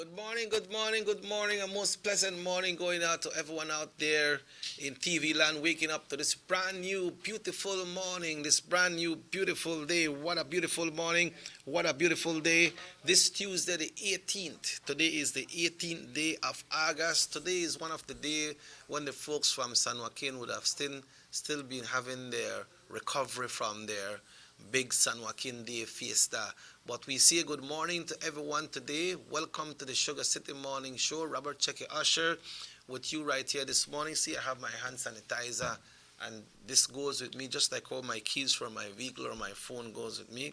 Good morning, good morning. A most pleasant morning going out to everyone out there in TV land, waking up to this brand new, beautiful morning, this brand new, beautiful day. What a beautiful morning. What a beautiful day. This Tuesday, the 18th. Today is the 18th day of August. Today is one of the day when the folks from San Joaquin would have still been having their recovery from their big San Joaquin Day fiesta. But we say good morning to everyone today. Welcome to the Sugar City Morning Show. Robert Checky Usher with you right here this morning. See, I have my hand sanitizer, and this goes with me just like how my keys for my vehicle or my phone goes with me.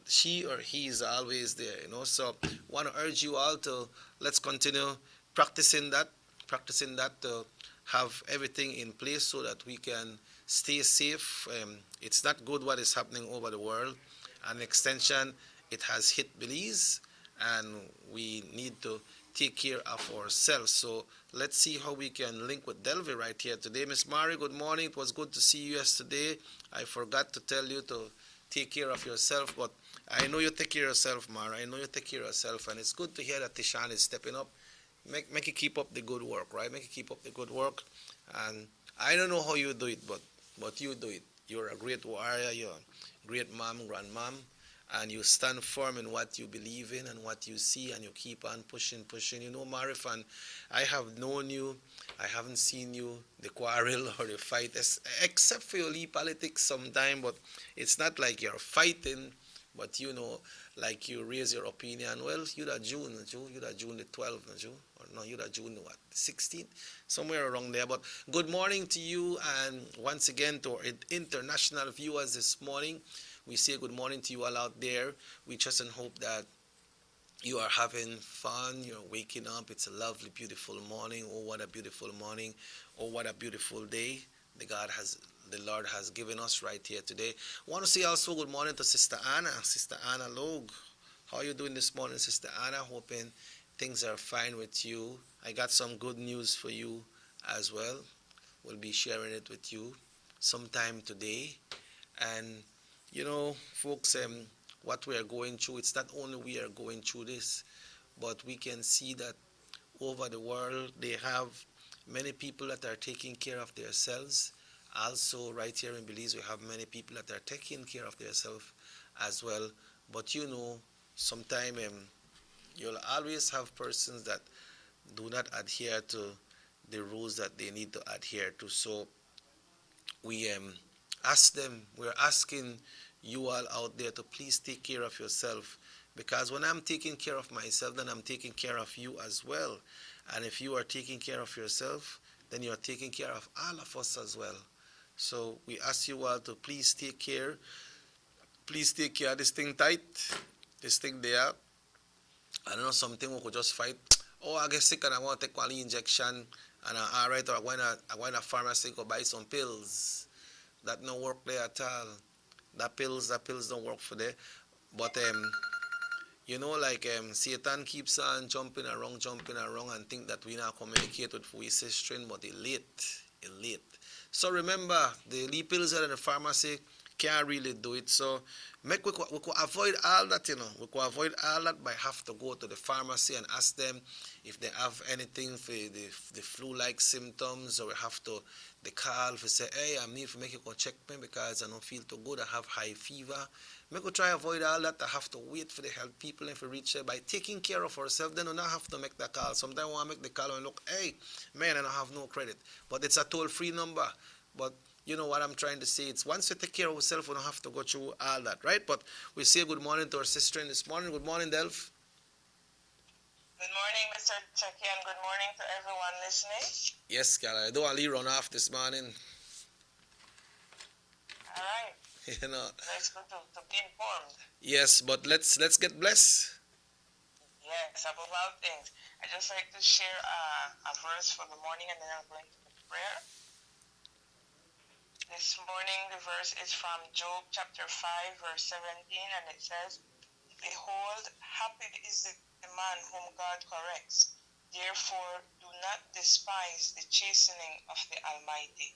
She or he is always there. So want to urge you all to let's continue practicing that, to have everything in place so that we can stay safe. It's not good what is happening over the world. An extension, it has hit Belize, and we need to take care of ourselves. So let's see how we can link with Delvi right here today. Miss Mari, good morning. It was good to see you yesterday. I forgot to tell you to take care of yourself, but I know you take care of yourself, Mara. I know you take care of yourself, and it's good to hear that Tishan is stepping up. Make you keep up the good work, right? Make you keep up the good work, and I don't know how you do it, but you do it. You're a great warrior. You're a great mom, grandmom, and you stand firm in what you believe in and what you see, and you keep on pushing. Marifan, I have known you. I haven't seen you the quarrel or the fight, except for your leave politics sometime. But it's not like you're fighting, but like you raise your opinion. Well, you're the June, you're the June the 12th, or no, you're the June what, 16th, somewhere around there. But good morning to you, and once again to our international viewers this morning. We say good morning to you all out there. We trust and hope that you are having fun. You're waking up. It's a lovely, beautiful morning. Oh, what a beautiful morning. Oh, what a beautiful day the Lord has given us right here today. I want to say also good morning to Sister Anna. Sister Anna Logue. How are you doing this morning, Sister Anna? Hoping things are fine with you. I got some good news for you as well. We'll be sharing it with you sometime today. And folks, what we are going through, it's not only we are going through this, but we can see that over the world they have many people that are taking care of themselves. Also, right here in Belize, we have many people that are taking care of themselves as well. But sometimes you'll always have persons that do not adhere to the rules that they need to adhere to. So we're asking you all out there to please take care of yourself, because when I'm taking care of myself, then I'm taking care of you as well. And if you are taking care of yourself, then you're taking care of all of us as well. So we ask you all to please take care. Please take care of this thing tight, this thing there. I don't know, something we could just fight. Oh, I get sick and I want to take one injection, and all right, or I went to pharmacy go buy some pills. That no work there at all. That pills don't work for there. But like Satan keeps on jumping around, and think that we now communicate with we sister, but it late. So remember, the lead pills are in the pharmacy can't really do it. So we could avoid all that, We could avoid all that by have to go to the pharmacy and ask them if they have anything for the flu-like symptoms, or we have to the call for say, hey, I need to make you go check me because I don't feel too good. I have high fever. We could try avoid all that. I have to wait for the health people and for reach there by taking care of ourselves. Then we don't have to make the call. Sometimes we want to make the call and look, hey, man, I don't have no credit. But it's a toll-free number. But you know what I'm trying to say? It's once we take care of ourselves, we don't have to go through all that, right? But we say good morning to our sister this morning. Good morning, Delph. Good morning, Mr. Chucky, and good morning to everyone listening. Yes, Carol, I don't want to run off this morning. All right. It's good to be informed. Yes, but let's get blessed. Yes, above all things. I just like to share a verse for the morning, and then I'm going to the prayer. This morning, the verse is from Job chapter 5, verse 17, and it says, Behold, happy is the man whom God corrects. Therefore, do not despise the chastening of the Almighty.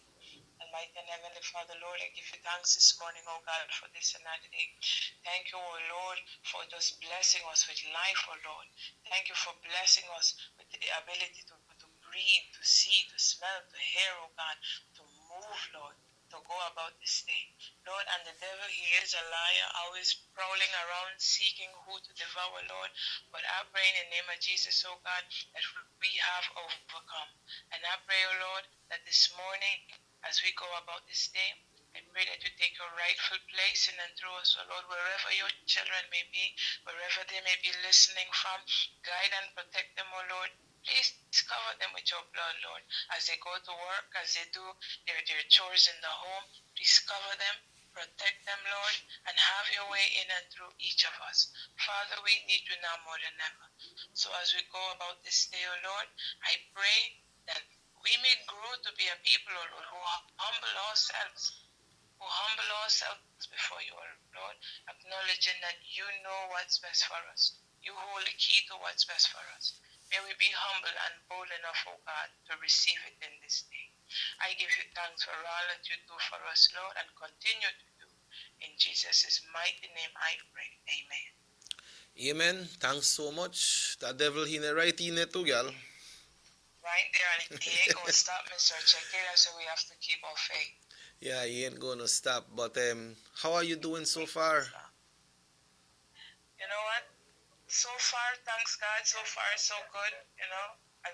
Almighty and Heavenly Father, Lord, I give you thanks this morning, oh God, for this another day. Thank you, oh Lord, for just blessing us with life, oh Lord. Thank you for blessing us with the ability to breathe, to see, to smell, to hear, oh God, to move, Lord, to go about this day. Lord, and the devil, he is a liar, always prowling around, seeking who to devour, Lord. But I pray in the name of Jesus, oh God, that we have overcome. And I pray, oh Lord, that this morning, as we go about this day, I pray that you take your rightful place in and through us, oh Lord, wherever your children may be, wherever they may be listening from, guide and protect them, oh Lord. Please cover them with your blood, Lord, as they go to work, as they do their chores in the home. Please cover them, protect them, Lord, and have your way in and through each of us. Father, we need you now more than ever. So as we go about this day, oh Lord, I pray that we may grow to be a people, oh Lord, who humble ourselves before you, oh Lord, acknowledging that you know what's best for us. You hold the key to what's best for us. May we be humble and bold enough, oh God, to receive it in this day. I give you thanks for all that you do for us, Lord, and continue to do. In Jesus' mighty name I pray. Amen. Amen. Thanks so much. The devil he right in it too, girl. Right there, and he ain't going to stop, Mr. Checker, so we have to keep our faith. Yeah, he ain't gonna stop. But how are you doing so far? You know what? So far, thanks God, so far so good, you know. I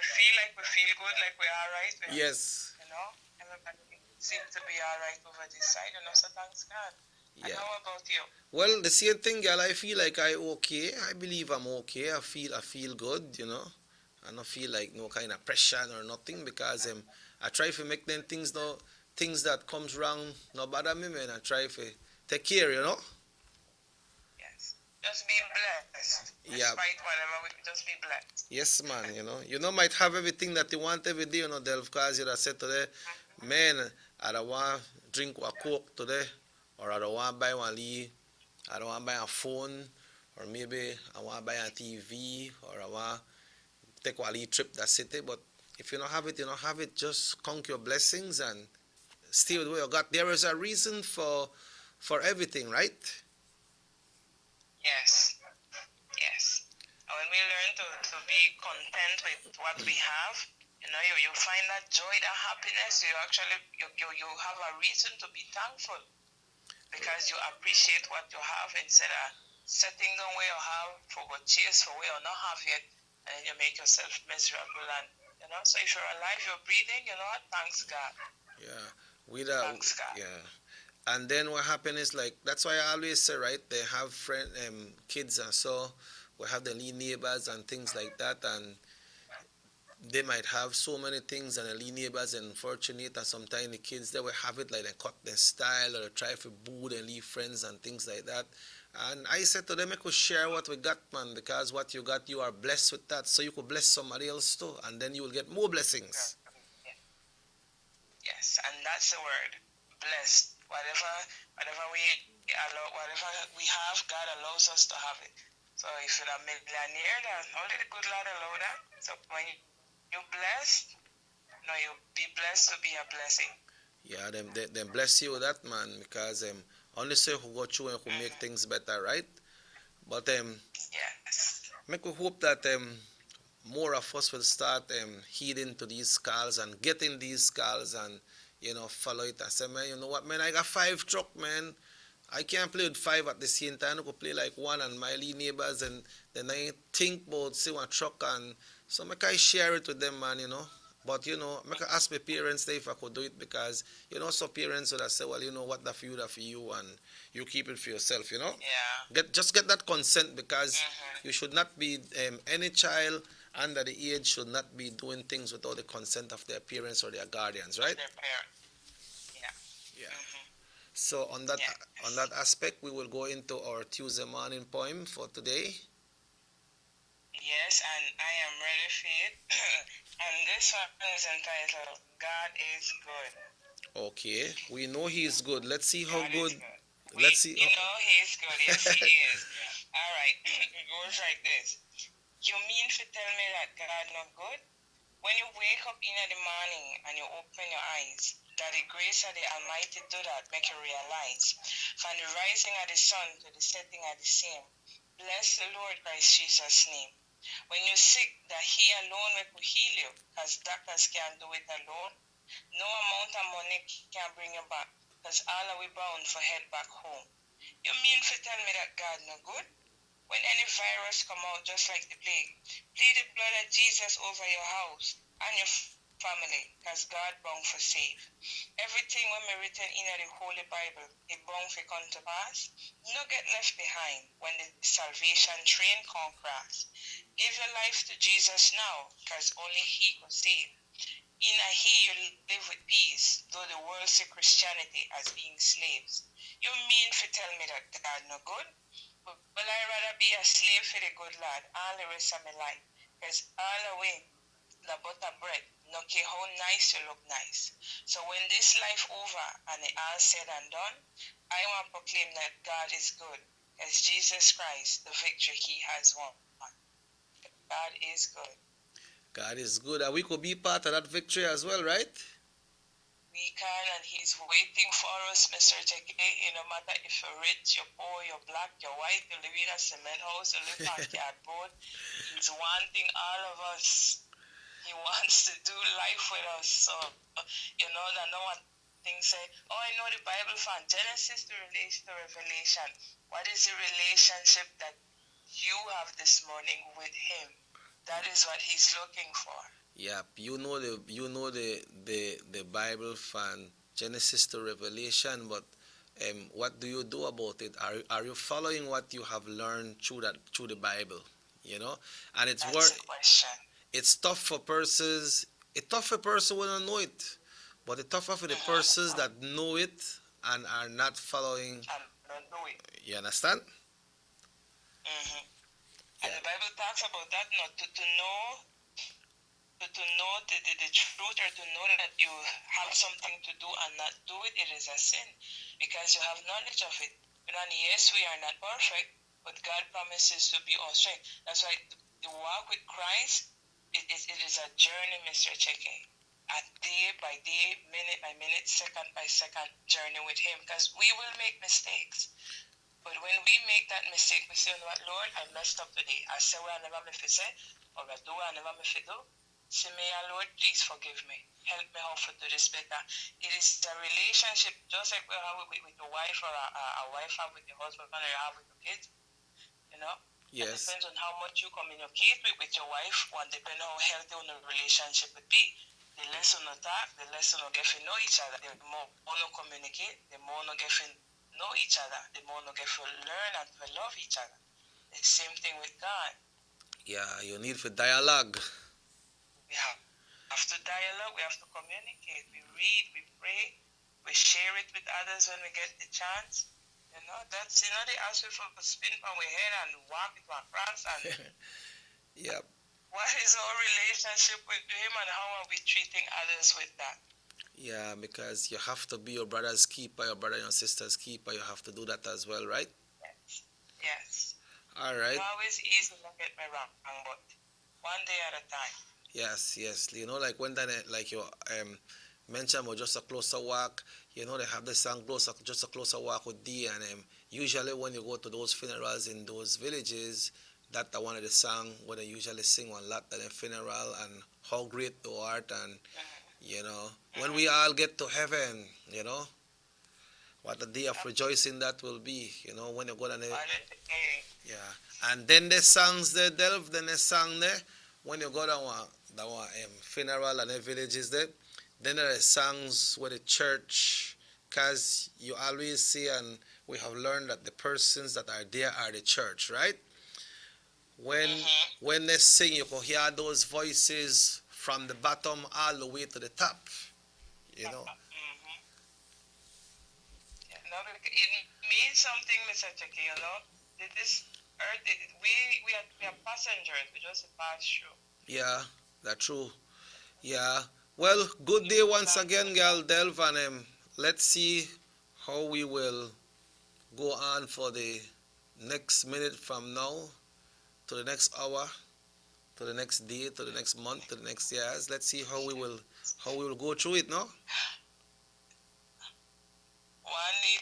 feel like we feel good, like we are right. Yes. You know, everybody seems to be all right over this side, you know, so thanks God. Yeah. And how about you? Well, the same thing, girl. I feel like I okay. I believe I'm okay. I feel good, you know. I don't feel like no kind of pressure or nothing because I try to make them things that comes wrong no bother me, man. I try to take care, you know. Yes. Just be blessed. Yeah. Despite whatever, we just be blessed. Yes, man. You know, might have everything that you want every day, you know, Delv, because you said today, man, I don't want drink a Coke today, or I don't want buy one Lee, I don't want buy a phone, or maybe I want buy a TV, or I want take a Lee trip, that's it. But if you don't have it, you don't have it. Just count your blessings and stay with what you got. There is a reason for everything, right? Yes. Yes. And when we learn to be content with what we have, you know, you find that joy, that happiness. You actually you have a reason to be thankful because you appreciate what you have instead of setting down where you have for what chase for where you not have yet, and then you make yourself miserable. And you know, so if you're alive, you're breathing. You know what? Thanks God. Yeah. Thanks God. Yeah. And then what happened is like that's why I always say, right, they have kids, and so we have the neighbors and things like that, and they might have so many things, and the neighbors and unfortunate, and sometimes the kids they will have it like they cut their style or they try to boo and leave friends and things like that. And I said to them, I could share what we got, man, because what you got, you are blessed with that, so you could bless somebody else too, and then you will get more blessings. Yes, and that's the word, blessed. Whatever we have, God allows us to have it. So if you're a millionaire, then only the good Lord allow that. So when you're blessed, no, you be blessed to be a blessing. Yeah, them bless you with that, man, because only say who got you and who make things better, right? But yes, make we hope that more of us will start heeding to these calls and getting these calls and follow it and say, man, you know what, man, I got 5 truck, man. I can't play with 5 at the same time. I could play like 1 and my neighbors, and then I think about say one truck, and so make I share it with them, man, But make I ask my parents if I could do it, because some parents would have say, well, what that for you, that for you, and you keep it for yourself, Yeah. Just get that consent, because you should not be any child under the age should not be doing things without the consent of their parents or their guardians, right? Their parents. Yeah. So on that aspect, we will go into our Tuesday morning poem for today. Yes, and I am ready for it. And this one is entitled "God is Good." Okay, we know He is good. Let's see how God good. is good. Let's see. You know He is good. Yes, He is. All right, it goes like this. You mean to tell me that God not good? When you wake up in the morning and you open your eyes, That the grace of the Almighty do that, make you realize. From the rising of the sun to the setting of the same. Bless the Lord Christ Jesus' name. When you're sick, that He alone will heal you, because doctors can't do it alone. No amount of money can bring you back, because all are we bound for head back home. You mean to tell me that God no good? When any virus come out just like the plague, plead the blood of Jesus over your house and your family, because God bound for save. Everything when we written in the Holy Bible, it bound for come to pass. No get left behind when the salvation train come cross. Give your life to Jesus now, because only He could save. In a He you live with peace, though the world see Christianity as being slaves. You mean to tell me that God no good? Well, I rather be a slave for the good Lord all the rest of my life, because all the way the butter bread, no care how nice you look nice. So when this life over and it all said and done, I want to proclaim that God is good, as Jesus Christ, the victory He has won. God is good. God is good, and we could be part of that victory as well, right? We can, and He's waiting for us, Mr. Jackie. No matter if you're rich, you're poor, you're black, you're white, you live in a cement house, you live on cardboard. He's wanting all of us. He wants to do life with us. So, that no one things say, oh, I know the Bible from Genesis to Revelation. What is the relationship that you have this morning with Him? That is what He's looking for. Yeah, you know the Bible from Genesis to Revelation, but what do you do about it? Are you following what you have learned through the Bible? And it's That's the question. It's tough for persons. It's tough for person who don't know it, but it's tougher for the persons that know it and are not following. And don't do it. You understand? Mm-hmm. And the Bible talks about that, not to know the truth, or to know that you have something to do and not do it, it is a sin, because you have knowledge of it. And yes, we are not perfect, but God promises to be our strength. That's why the walk with Christ, it is a journey, Mr. Cheke. A day by day, minute by minute, second by second journey with Him, because we will make mistakes. But when we make that mistake, we say, what, Lord, I messed up today. I say what I never meant to say, or I do what I never meant to do. Say, may our Lord, please forgive me. Help me how to do this better. It is a relationship, just like we have with the wife, or a wife have with the husband, or you have with the kids. Yes. It depends on how much you communicate with your wife, and depending on how healthy the relationship would be. The less you talk, the less you get to know each other. The more you communicate, the more you get to know each other. The more you get to learn and to love each other. The same thing with God. Yeah, you need for dialogue. We have to dialogue, we have to communicate. We read, we pray, we share it with others when we get the chance. That's, they ask you for a spin on our head and walk it across. And Yep. what is our relationship with Him, and how are we treating others with that? Yeah, because you have to be your brother's keeper, your brother and your sister's keeper. You have to do that as well, right? Yes. All right. It's always easy to get me wrong, but one day at a time. Yes. Like when like you mentioned about Just a Closer Walk, they have the song Just a Closer Walk with D, and usually when you go to those funerals in those villages, that's one of the songs where they usually sing one lot at the funeral, and how great thou art, and when we all get to heaven, what a day of rejoicing that will be, when you go down there. Yeah. And then the songs they delve, then the song there, when you go down that one funeral and the villages there, then there are songs where the church, because you always see, and we have learned that the persons that are there are the church, right? When they sing, you can hear those voices from the bottom all the way to the top, It means something, Mr. Cheki, This earth, we are passengers. We just pass through. Yeah, that's true. Yeah. Well, good day once again, girl Delv, and let's see how we will go on for the next minute from now to the next hour, to the next day, to the next month, to the next years. Let's see how we will go through it, no?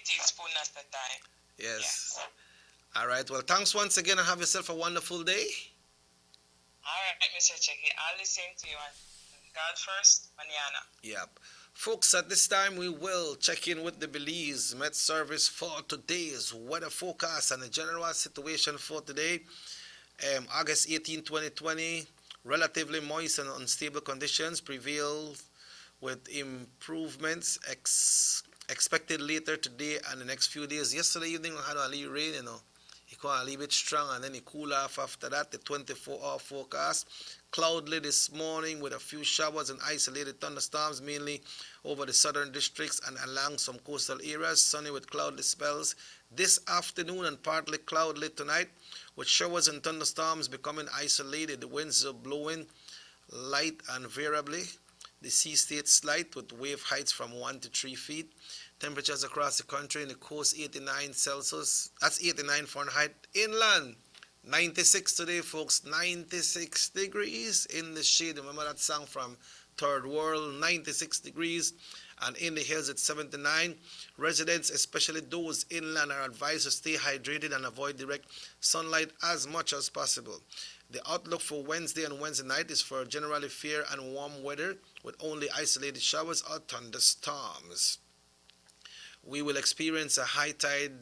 teaspoon at a time. Yes. All right. Well, thanks once again and have yourself a wonderful day. All right, Mr. Checky. I'll listen to you. God first, manana. Yep. Folks, at this time we will check in with the Belize Met Service for today's weather forecast and the general situation for today. August 18, 2020, relatively moist and unstable conditions prevail with improvements expected later today and the next few days. Yesterday evening we had a little rain, It got a little bit strong and then it cooled off after that. The 24-hour forecast. Cloudly this morning with a few showers and isolated thunderstorms, mainly over the southern districts and along some coastal areas. Sunny with cloudless spells this afternoon and partly cloudly tonight, with showers and thunderstorms becoming isolated. The winds are blowing light and variably. The sea stays slight with wave heights from 1 to 3 feet. Temperatures across the country in the coast 89 Celsius, that's 89 Fahrenheit. Inland 96 today, folks, 96 degrees in the shade. Remember that song from Third World, 96 degrees. And in the hills it's 79. Residents, especially those inland, are advised to stay hydrated and avoid direct sunlight as much as possible. The outlook for Wednesday and Wednesday night is for generally fair and warm weather with only isolated showers or thunderstorms. We will experience a high tide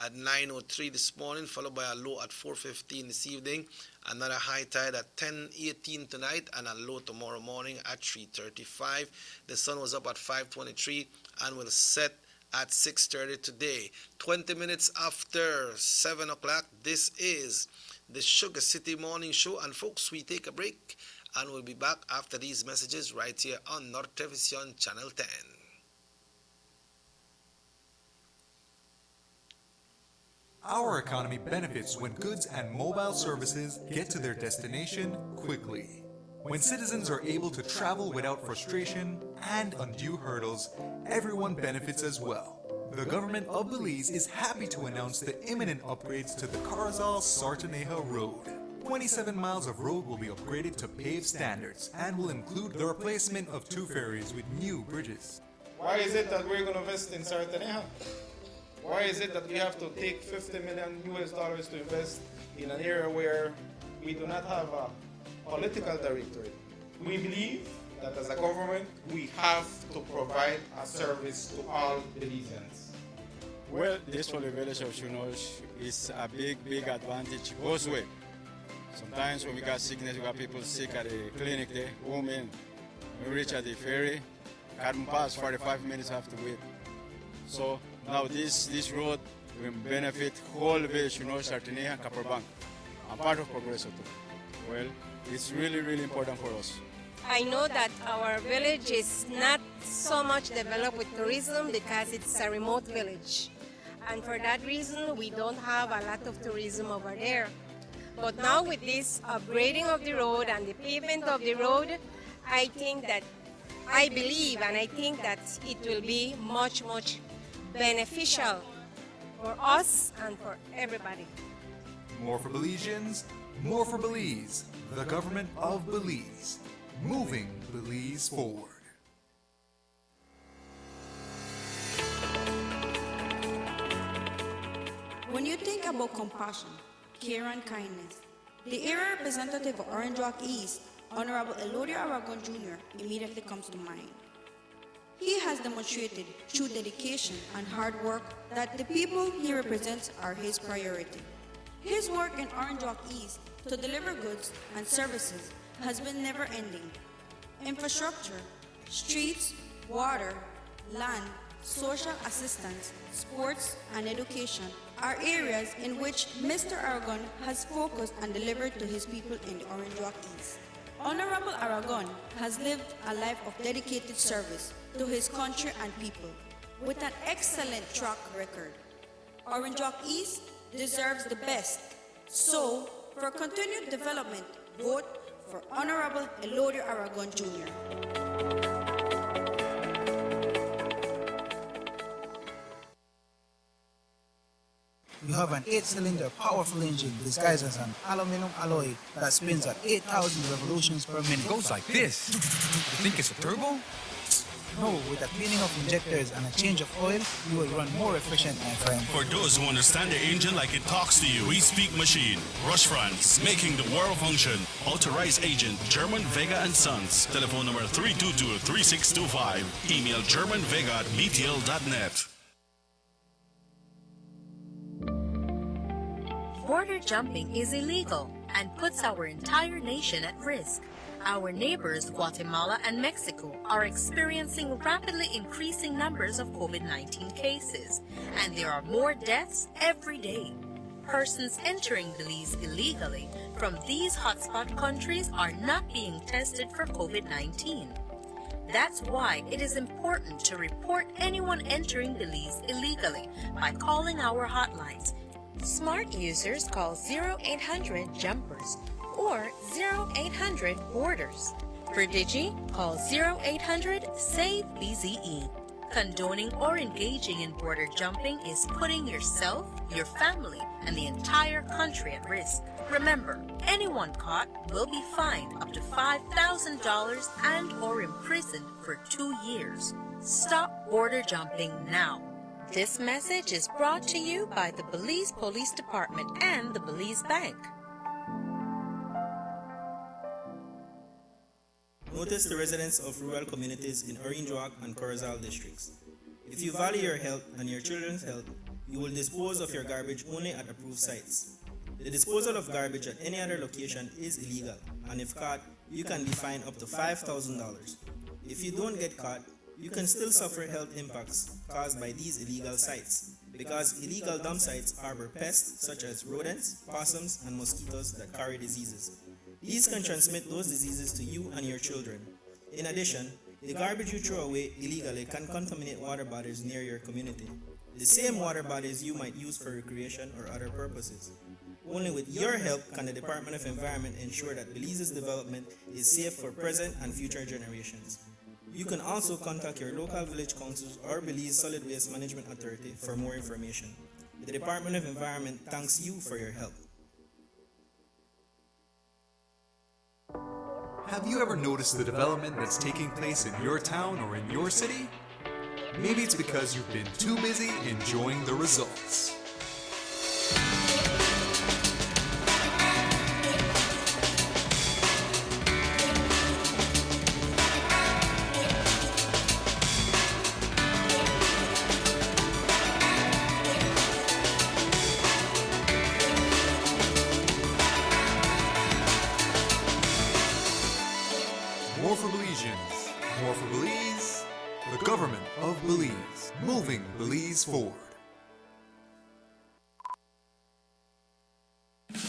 at 9:03 this morning, followed by a low at 4:15 this evening, another high tide at 10:18 tonight, and a low tomorrow morning at 3:35. The sun was up at 5:23 and will set at 6:30 today. 20 minutes after 7 o'clock, this is the Sugar City Morning Show. And folks, we take a break and we'll be back after these messages right here on Nortevisión Channel 10. Our economy benefits when goods and mobile services get to their destination quickly. When citizens are able to travel without frustration and undue hurdles, everyone benefits as well. The government of Belize is happy to announce the imminent upgrades to the Carazal-Sartaneja Road. 27 miles of road will be upgraded to paved standards and will include the replacement of 2 ferries with new bridges. Why is it that we're going to invest in Sartaneja? Why is it that we have to take $50 million to invest in an area where we do not have a political directorate? We believe that as a government, we have to provide a service to all Belizeans. Well, this for the village of Shunosh is a big advantage both ways. Sometimes when we got sickness, we got people sick at the clinic there, women. When we reach at the ferry, can't pass 45 minutes have to wait. So now this road will benefit whole village, Sartaneja and Kaparbank. I'm part of Progreso too. Well, it's really important for us. I know that our village is not so much developed with tourism because it's a remote village. And for that reason, we don't have a lot of tourism over there. But now with this upgrading of the road and the pavement of the road, I believe and I think that it will be much beneficial for us and for everybody. More for Belizeans, more for Belize. The government of Belize, moving Belize forward. When you think about compassion, care and kindness, the area representative of Orange Walk East, Honorable Elodio Aragon Jr., immediately comes to mind. He has demonstrated through dedication and hard work that the people he represents are his priority. His work in Orange Walk East to deliver goods and services has been never-ending. Infrastructure, streets, water, land, social assistance, sports, and education are areas in which Mr. Aragon has focused and delivered to his people in the Orange Walk East. Honorable Aragon has lived a life of dedicated service to his country and people with an excellent track record. Orange Walk East deserves the best. So, for continued development, vote for Honorable Elodio Aragon Jr. You have an 8-cylinder powerful engine disguised as an aluminum alloy that spins at 8,000 revolutions per minute. Goes like this. You think it's a turbo? No, with a cleaning of injectors and a change of oil, you will run more efficient, my friend. For those who understand the engine like it talks to you, we speak machine. Rush France, making the world function. Authorized agent, German Vega and Sons. Telephone number 322-3625. Email germanvega@btl.net. Border jumping is illegal and puts our entire nation at risk. Our neighbors, Guatemala and Mexico, are experiencing rapidly increasing numbers of COVID-19 cases, and there are more deaths every day. Persons entering Belize illegally from these hotspot countries are not being tested for COVID-19. That's why it is important to report anyone entering Belize illegally by calling our hotlines. Smart users call 0800-JUMPERS or 0800-BORDERS. For Digi, call 0800-SAVE-BZE. Condoning or engaging in border jumping is putting yourself, your family, and the entire country at risk. Remember, anyone caught will be fined up to $5,000 and or imprisoned for 2 years. Stop border jumping now. This message is brought to you by the Belize Police Department and the Belize Bank. Notice the residents of rural communities in Orange Walk and Corozal districts. If you value your health and your children's health, you will dispose of your garbage only at approved sites. The disposal of garbage at any other location is illegal, and if caught, you can be fined up to $5,000. If you don't get caught, you can still suffer health impacts caused by these illegal sites, because illegal dump sites harbor pests such as rodents, possums, and mosquitoes that carry diseases. These can transmit those diseases to you and your children. In addition, the garbage you throw away illegally can contaminate water bodies near your community, the same water bodies you might use for recreation or other purposes. Only with your help can the Department of Environment ensure that Belize's development is safe for present and future generations. You can also contact your local village councils or Belize Solid Waste Management Authority for more information. The Department of Environment thanks you for your help. Have you ever noticed the development that's taking place in your town or in your city? Maybe it's because you've been too busy enjoying the results. More for Belizeans, more for Belize, the government of Belize, moving Belize forward.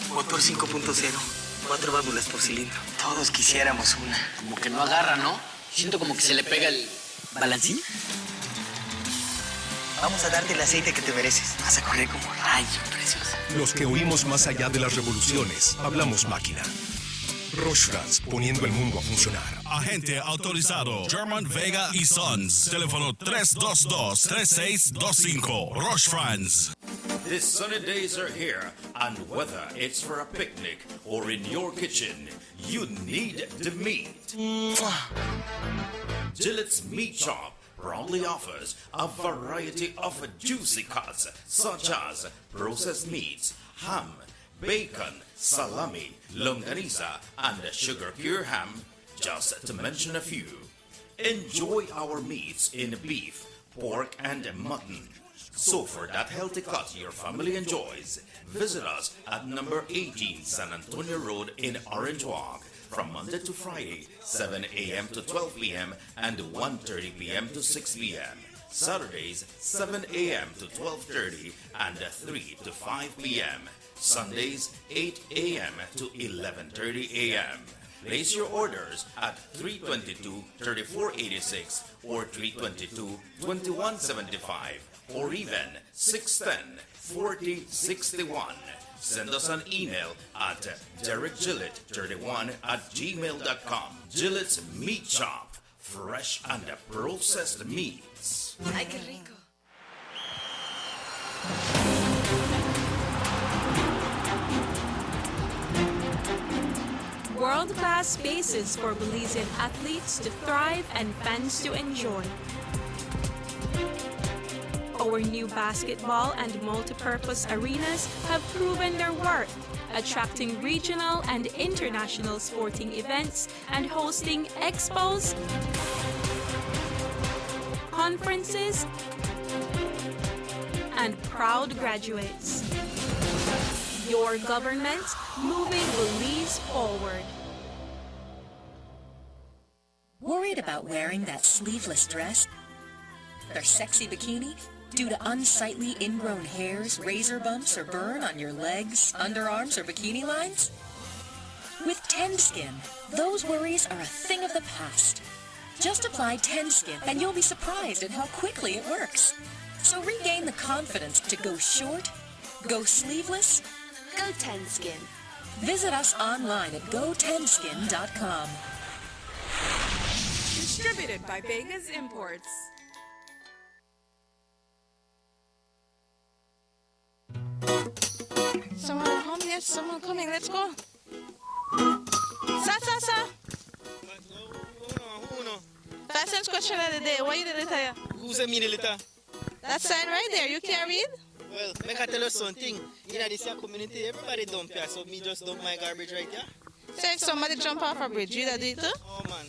Motor 5.0, 4 válvulas por cilindro. Todos quisiéramos una. Como que no agarra, ¿no? Siento como que se le pega el... ¿Balancín? Vamos a darte el aceite que te mereces. Vas a correr como rayo, preciosa. Los que huimos más allá de las revoluciones, hablamos máquina. Roche France, poniendo el mundo a funcionar. Agente autorizado, German Vega y Sons. Teléfono 322-3625. Roche France. The sunny days are here, and whether it's for a picnic or in your kitchen, you need the meat. Gillette's Meat Shop proudly offers a variety of juicy cuts such as processed meats, ham, bacon, salami, longaniza, and sugar cure ham, just to mention a few. Enjoy our meats in beef, pork, and mutton. So for that healthy cut your family enjoys, visit us at number 18 San Antonio Road in Orange Walk from Monday to Friday, 7 a.m. to 12 p.m. and 1:30 p.m. to 6 p.m. Saturdays, 7 a.m. to 12:30 and 3 to 5 p.m. Sundays, 8 a.m. to 11:30 a.m. Place your orders at 322-3486 or 322-2175 or even 610-4061. Send us an email at derekgillett31@gmail.com. Gillette's Meat Shop, fresh and processed meats. Ay, qué rico. world-class spaces for Belizean athletes to thrive and fans to enjoy. Our new basketball and multipurpose arenas have proven their worth, attracting regional and international sporting events and hosting expos, conferences, and proud graduates. Your government moving Belize forward. Worried about wearing that sleeveless dress or sexy bikini due to unsightly ingrown hairs, razor bumps, or burn on your legs, underarms, or bikini lines? With TendSkin, those worries are a thing of the past. Just apply TendSkin and you'll be surprised at how quickly it works. So regain the confidence to go short, go sleeveless, go TendSkin. Visit us online at gotenskin.com. Distributed by Vegas Imports. Someone coming, yes, someone coming, let's go. Sa. First question of the day, what you did it here? Who's a media letter? That sign right there, you can't read? Well, make I tell you something. In this here community, everybody dump here, so me just dump my garbage right here. So if somebody jump off a bridge, you that do it too? Oh man,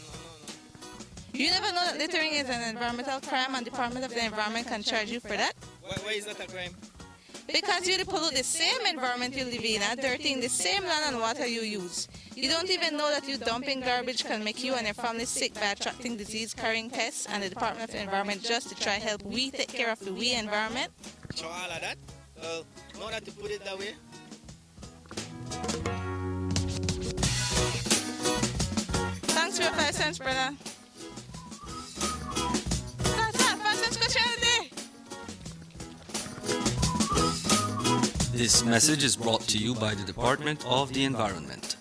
no. You never know that littering is an environmental crime and Department of the Environment can charge you for that? Why is that a crime? Because you pollute the same environment you live in, dirtying the same land and water you use. You don't even know that you dumping garbage can make you and your family sick by attracting disease-carrying pests, and the Department of the Environment just to try help we take care of the we environment. So all of that? Now that you put it that way. Thanks for your 5 cents, brother. That's 5 cents question of the day. This message is brought to you by the Department of the Environment.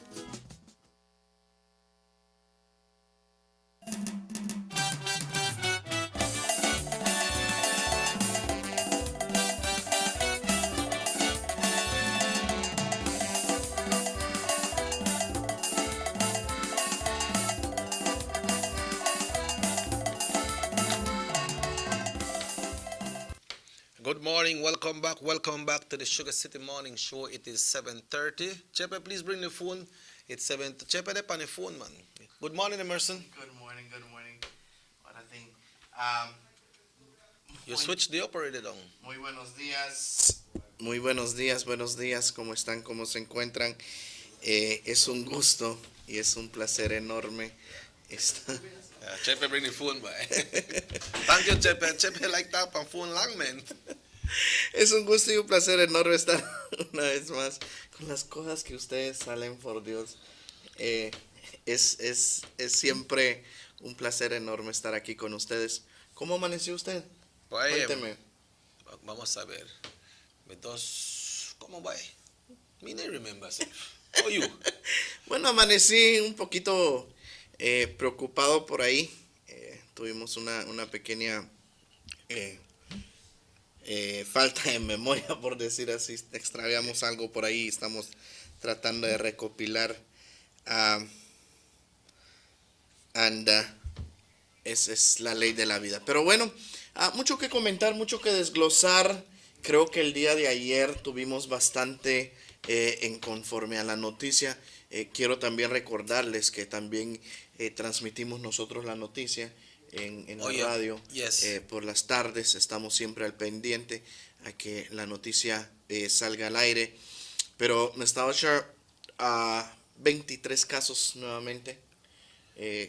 Good morning, welcome back to the Sugar City Morning Show. It is 7:30. Chepe, please bring the phone. It's 7. Chepe, they're on the phone, man. Good morning, Emerson. Good morning. What I think. You switched the operator down. Muy buenos días. Muy buenos días. ¿Cómo están? ¿Cómo se encuentran? Es un gusto y es un placer enorme estar. Chepe, bring the phone by. Thank you, Chepe. Chepe like that on phone long, man. Es un gusto y un placer enorme estar una vez más con las cosas que ustedes salen, por Dios. Es siempre un placer enorme estar aquí con ustedes. ¿Cómo amaneció usted? Cuénteme. Vamos a ver. ¿Cómo va? Me no remember. How you? Bueno, amanecí un poquito preocupado por ahí. Tuvimos una pequeña falta de memoria, por decir así. Extraviamos algo por ahí. Estamos tratando de recopilar. Es la ley de la vida. Pero bueno, mucho que comentar, mucho que desglosar. Creo que el día de ayer tuvimos bastante en conforme a la noticia. Quiero también recordarles que también transmitimos nosotros la noticia en la radio. Yes. Por las tardes estamos siempre al pendiente a que la noticia salga al aire. Pero me estaba echando 23 casos nuevamente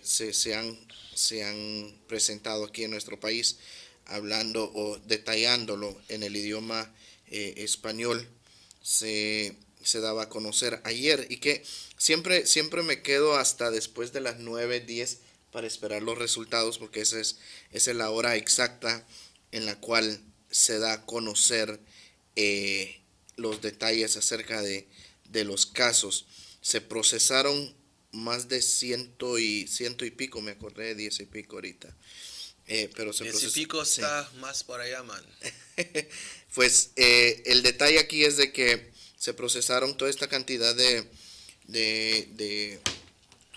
se han presentado aquí en nuestro país, hablando o detallándolo en el idioma español. Se daba a conocer ayer, y que siempre me quedo hasta después de las 9:10 para esperar los resultados, porque esa es la hora exacta en la cual se da a conocer los detalles acerca de los casos. Se procesaron más de ciento y pico, me acordé de 10 y pico ahorita. Pero se 10 y pico está más por allá, man. Pues el detalle aquí es de que se procesaron toda esta cantidad de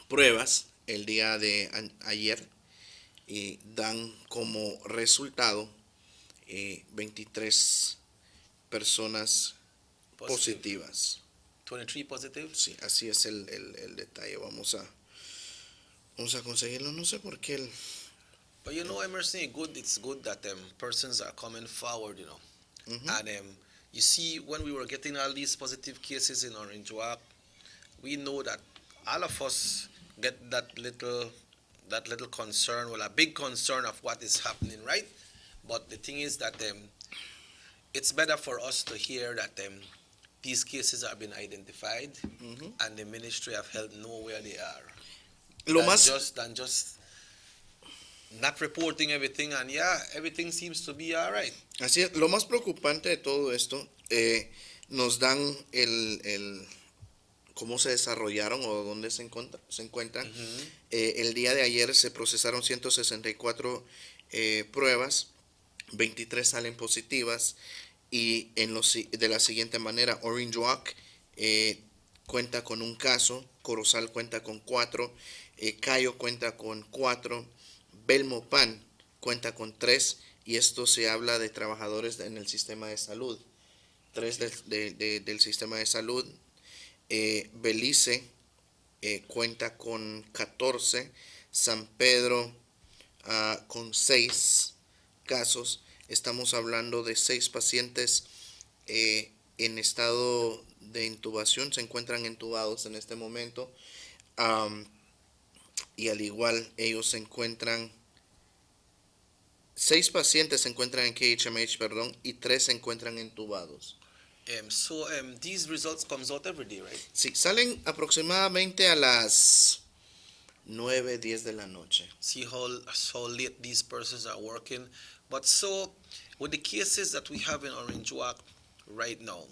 pruebas el día de ayer y dan como resultado 23 personas positivas. 23 positive? Sí, así es el detalle. Vamos a conseguirlo. No sé por qué But you know, Emerson, it's good that persons are coming forward, you know. And you see, when we were getting all these positive cases in Orange Walk, we know that all of us get that little concern, well, a big concern of what is happening, right? But the thing is that it's better for us to hear that these cases have been identified and the Ministry of Health know where they are. Than just not reporting everything, and everything seems to be all right. Así es, lo más preocupante de todo esto, nos dan el cómo se desarrollaron o dónde se encuentran. El día de ayer se procesaron 164 pruebas, 23 salen positivas, y de la siguiente manera: Orange Walk cuenta con un caso, Corozal cuenta con 4, Cayo cuenta con 4, Belmopan cuenta con 3, y esto se habla de trabajadores en el sistema de salud. 3 del sistema de salud. Belice cuenta con 14, San Pedro con 6 casos. Estamos hablando de 6 pacientes en estado de intubación, se encuentran intubados en este momento, y al igual ellos se encuentran, 6 pacientes se encuentran en KHMH, y 3 se encuentran intubados. These results comes out every day, right? Sí, salen aproximadamente a las 9, 10 de la noche. See how late these persons are working. But so, with the cases that we have in Orange Walk right now,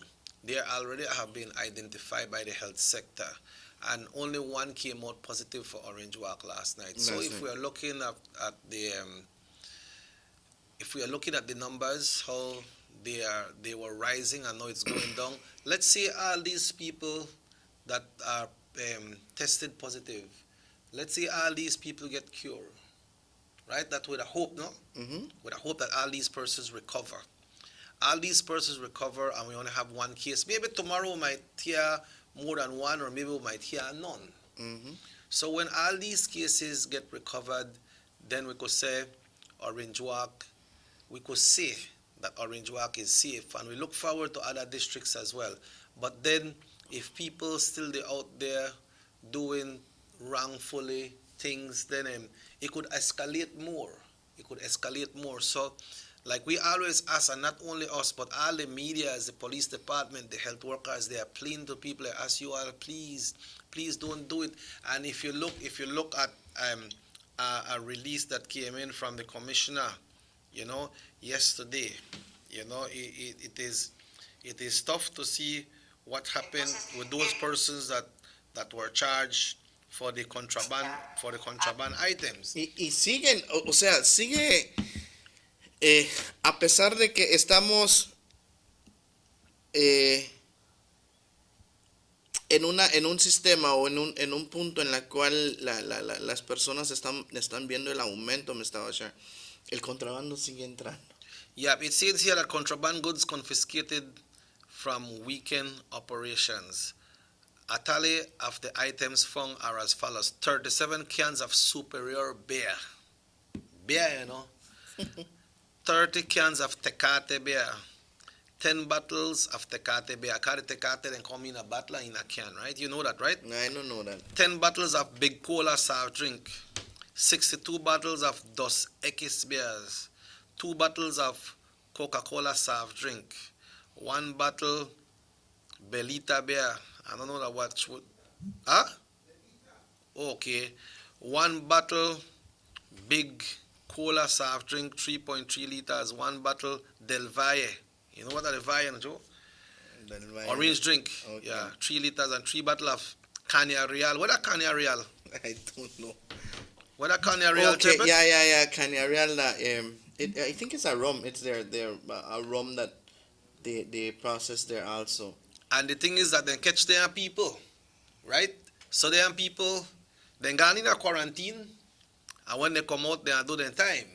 they already have been identified by the health sector, and only 1 came out positive for Orange Walk last night. So if we are looking at the numbers, how they were rising and now it's going down. Let's say all these people that are tested positive, let's say all these people get cured, right? That with a hope, no? With a hope that all these persons recover. All these persons recover and we only have 1 case. Maybe tomorrow we might hear more than 1, or maybe we might hear none. So when all these cases get recovered, then we could say Orange Walk, we could say that Orange Walk is safe, and we look forward to other districts as well. But then if people still out there doing wrongfully things, then it could escalate more. So like we always ask, and not only us, but all the media, the police department, the health workers, they are pleading to people. I ask you all, please don't do it. And if you look at a release that came in from the commissioner, yesterday, it is tough to see what happened with those persons that were charged for the contraband items. Y siguen, o sea, sigue, a pesar de que estamos en un sistema o en un punto en el cual las personas están viendo el aumento, Mr. Usher, el contrabando sigue entrando. Yeah, it says here that contraband goods confiscated from weekend operations. A tally of the items found are as follows: 37 cans of Superior beer. Beer, 30 cans of Tecate beer. 10 bottles of Tecate beer. Tecate then come in a bottle in a can, right? You know that, right? I don't know that. 10 bottles of Big Cola soft drink. 62 bottles of Dos Equis beers. 2 bottles of Coca-Cola soft drink. 1 bottle Belita beer. I don't know what. Huh? Okay. 1 bottle Big Cola soft drink, 3.3 liters. 1 bottle Del Valle. You know what Del Valle, Joe? Del Valle. Orange drink. Okay. Yeah, 3 liters and 3 bottles of Caña Real. What a Caña Real? I don't know. What a Caña Real? Okay, yeah. Caña Real. I think it's a rum. It's their a rum that they process there also. And the thing is that they catch their people, right? So their people, Then gone in a quarantine, and when they come out, they do their time.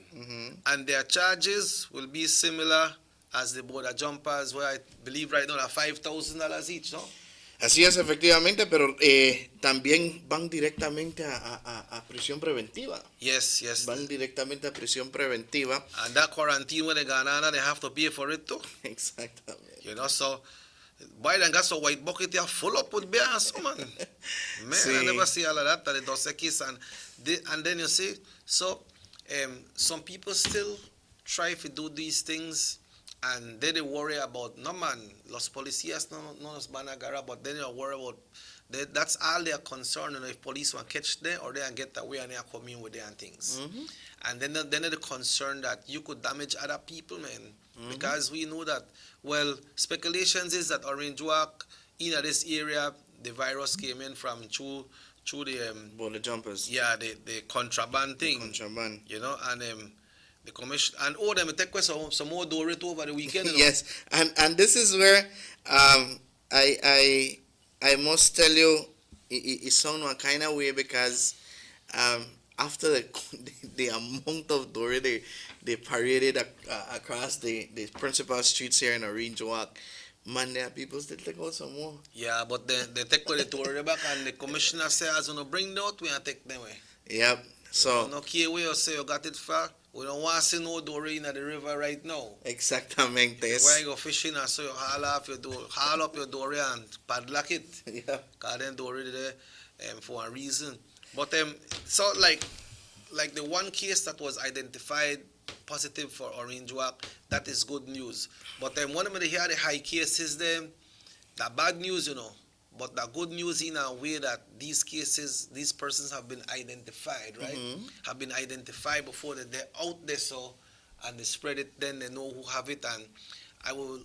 And their charges will be similar as the border jumpers, where I believe right now are $5,000 each, no? Así es, efectivamente, pero también van directamente a prisión preventiva. Yes. Van directamente a prisión preventiva. And that quarantine when they gone on, they have to pay for it too. Exactamente. You know, so Biden got some white bucket here full up with beers, man. Sí. I never see all of that. They does a kiss and then you see, so some people still try to do these things. And then they worry about, no man, los policías no nos van a agarrar, but then they worry about, that's all they're concerned, if police will catch them or they can get away and they are coming with their things. And then they're concerned that you could damage other people, man. Because we know that, well, speculations is that Orange Walk, in this area, the virus came in from through the... border jumpers. Yeah, the contraband thing. Contraband. You know, and... the commission and them take some more Dorito over the weekend. You know? Yes, and this is where I must tell you it sounds a kind of way because after the amount of Dorito they paraded across the principal streets here in Orange Walk, man, there are people still take out some more. Yeah, but they take the Dorito back and the commissioner says, as you know, bring them out, we and take them away. Yep. So no care where you say you got it far. We don't want to see no dory in the river right now. Exactamente. When you go fishing and so you haul up your dory and padlock it. Yeah. Because then dory there for a reason. But so like the one case that was identified positive for Orange Walk, that is good news. But when they hear the high cases, the bad news, you know. But the good news in a way that these cases, these persons have been identified, right? Have been identified before that they're out there, so and they spread it, then they know who have it. And I would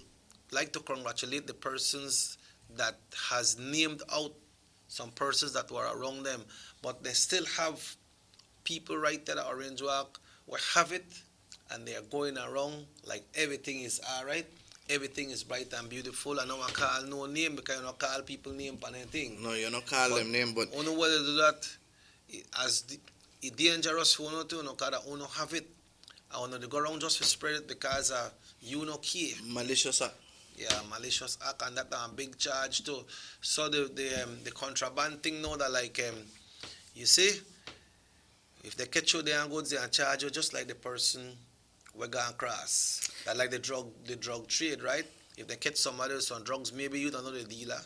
like to congratulate the persons that has named out some persons that were around them, but they still have people right there at Orange Walk who have it, and they are going around like everything is all right. Everything is bright and beautiful. I don't want to call no name because you don't call people name for anything. No, you don't call them name, but... You know whether to do that as it's dangerous for you to, because you don't have it. I want to go around just to spread it because you don't care. Malicious act. Yeah, malicious act, and that's a big charge too. So the contraband thing now that like, you see, if they catch you there and goods, they charge you just like the person we're going across. That like the drug trade, right? If they catch somebody with some drugs, maybe you don't know the dealer,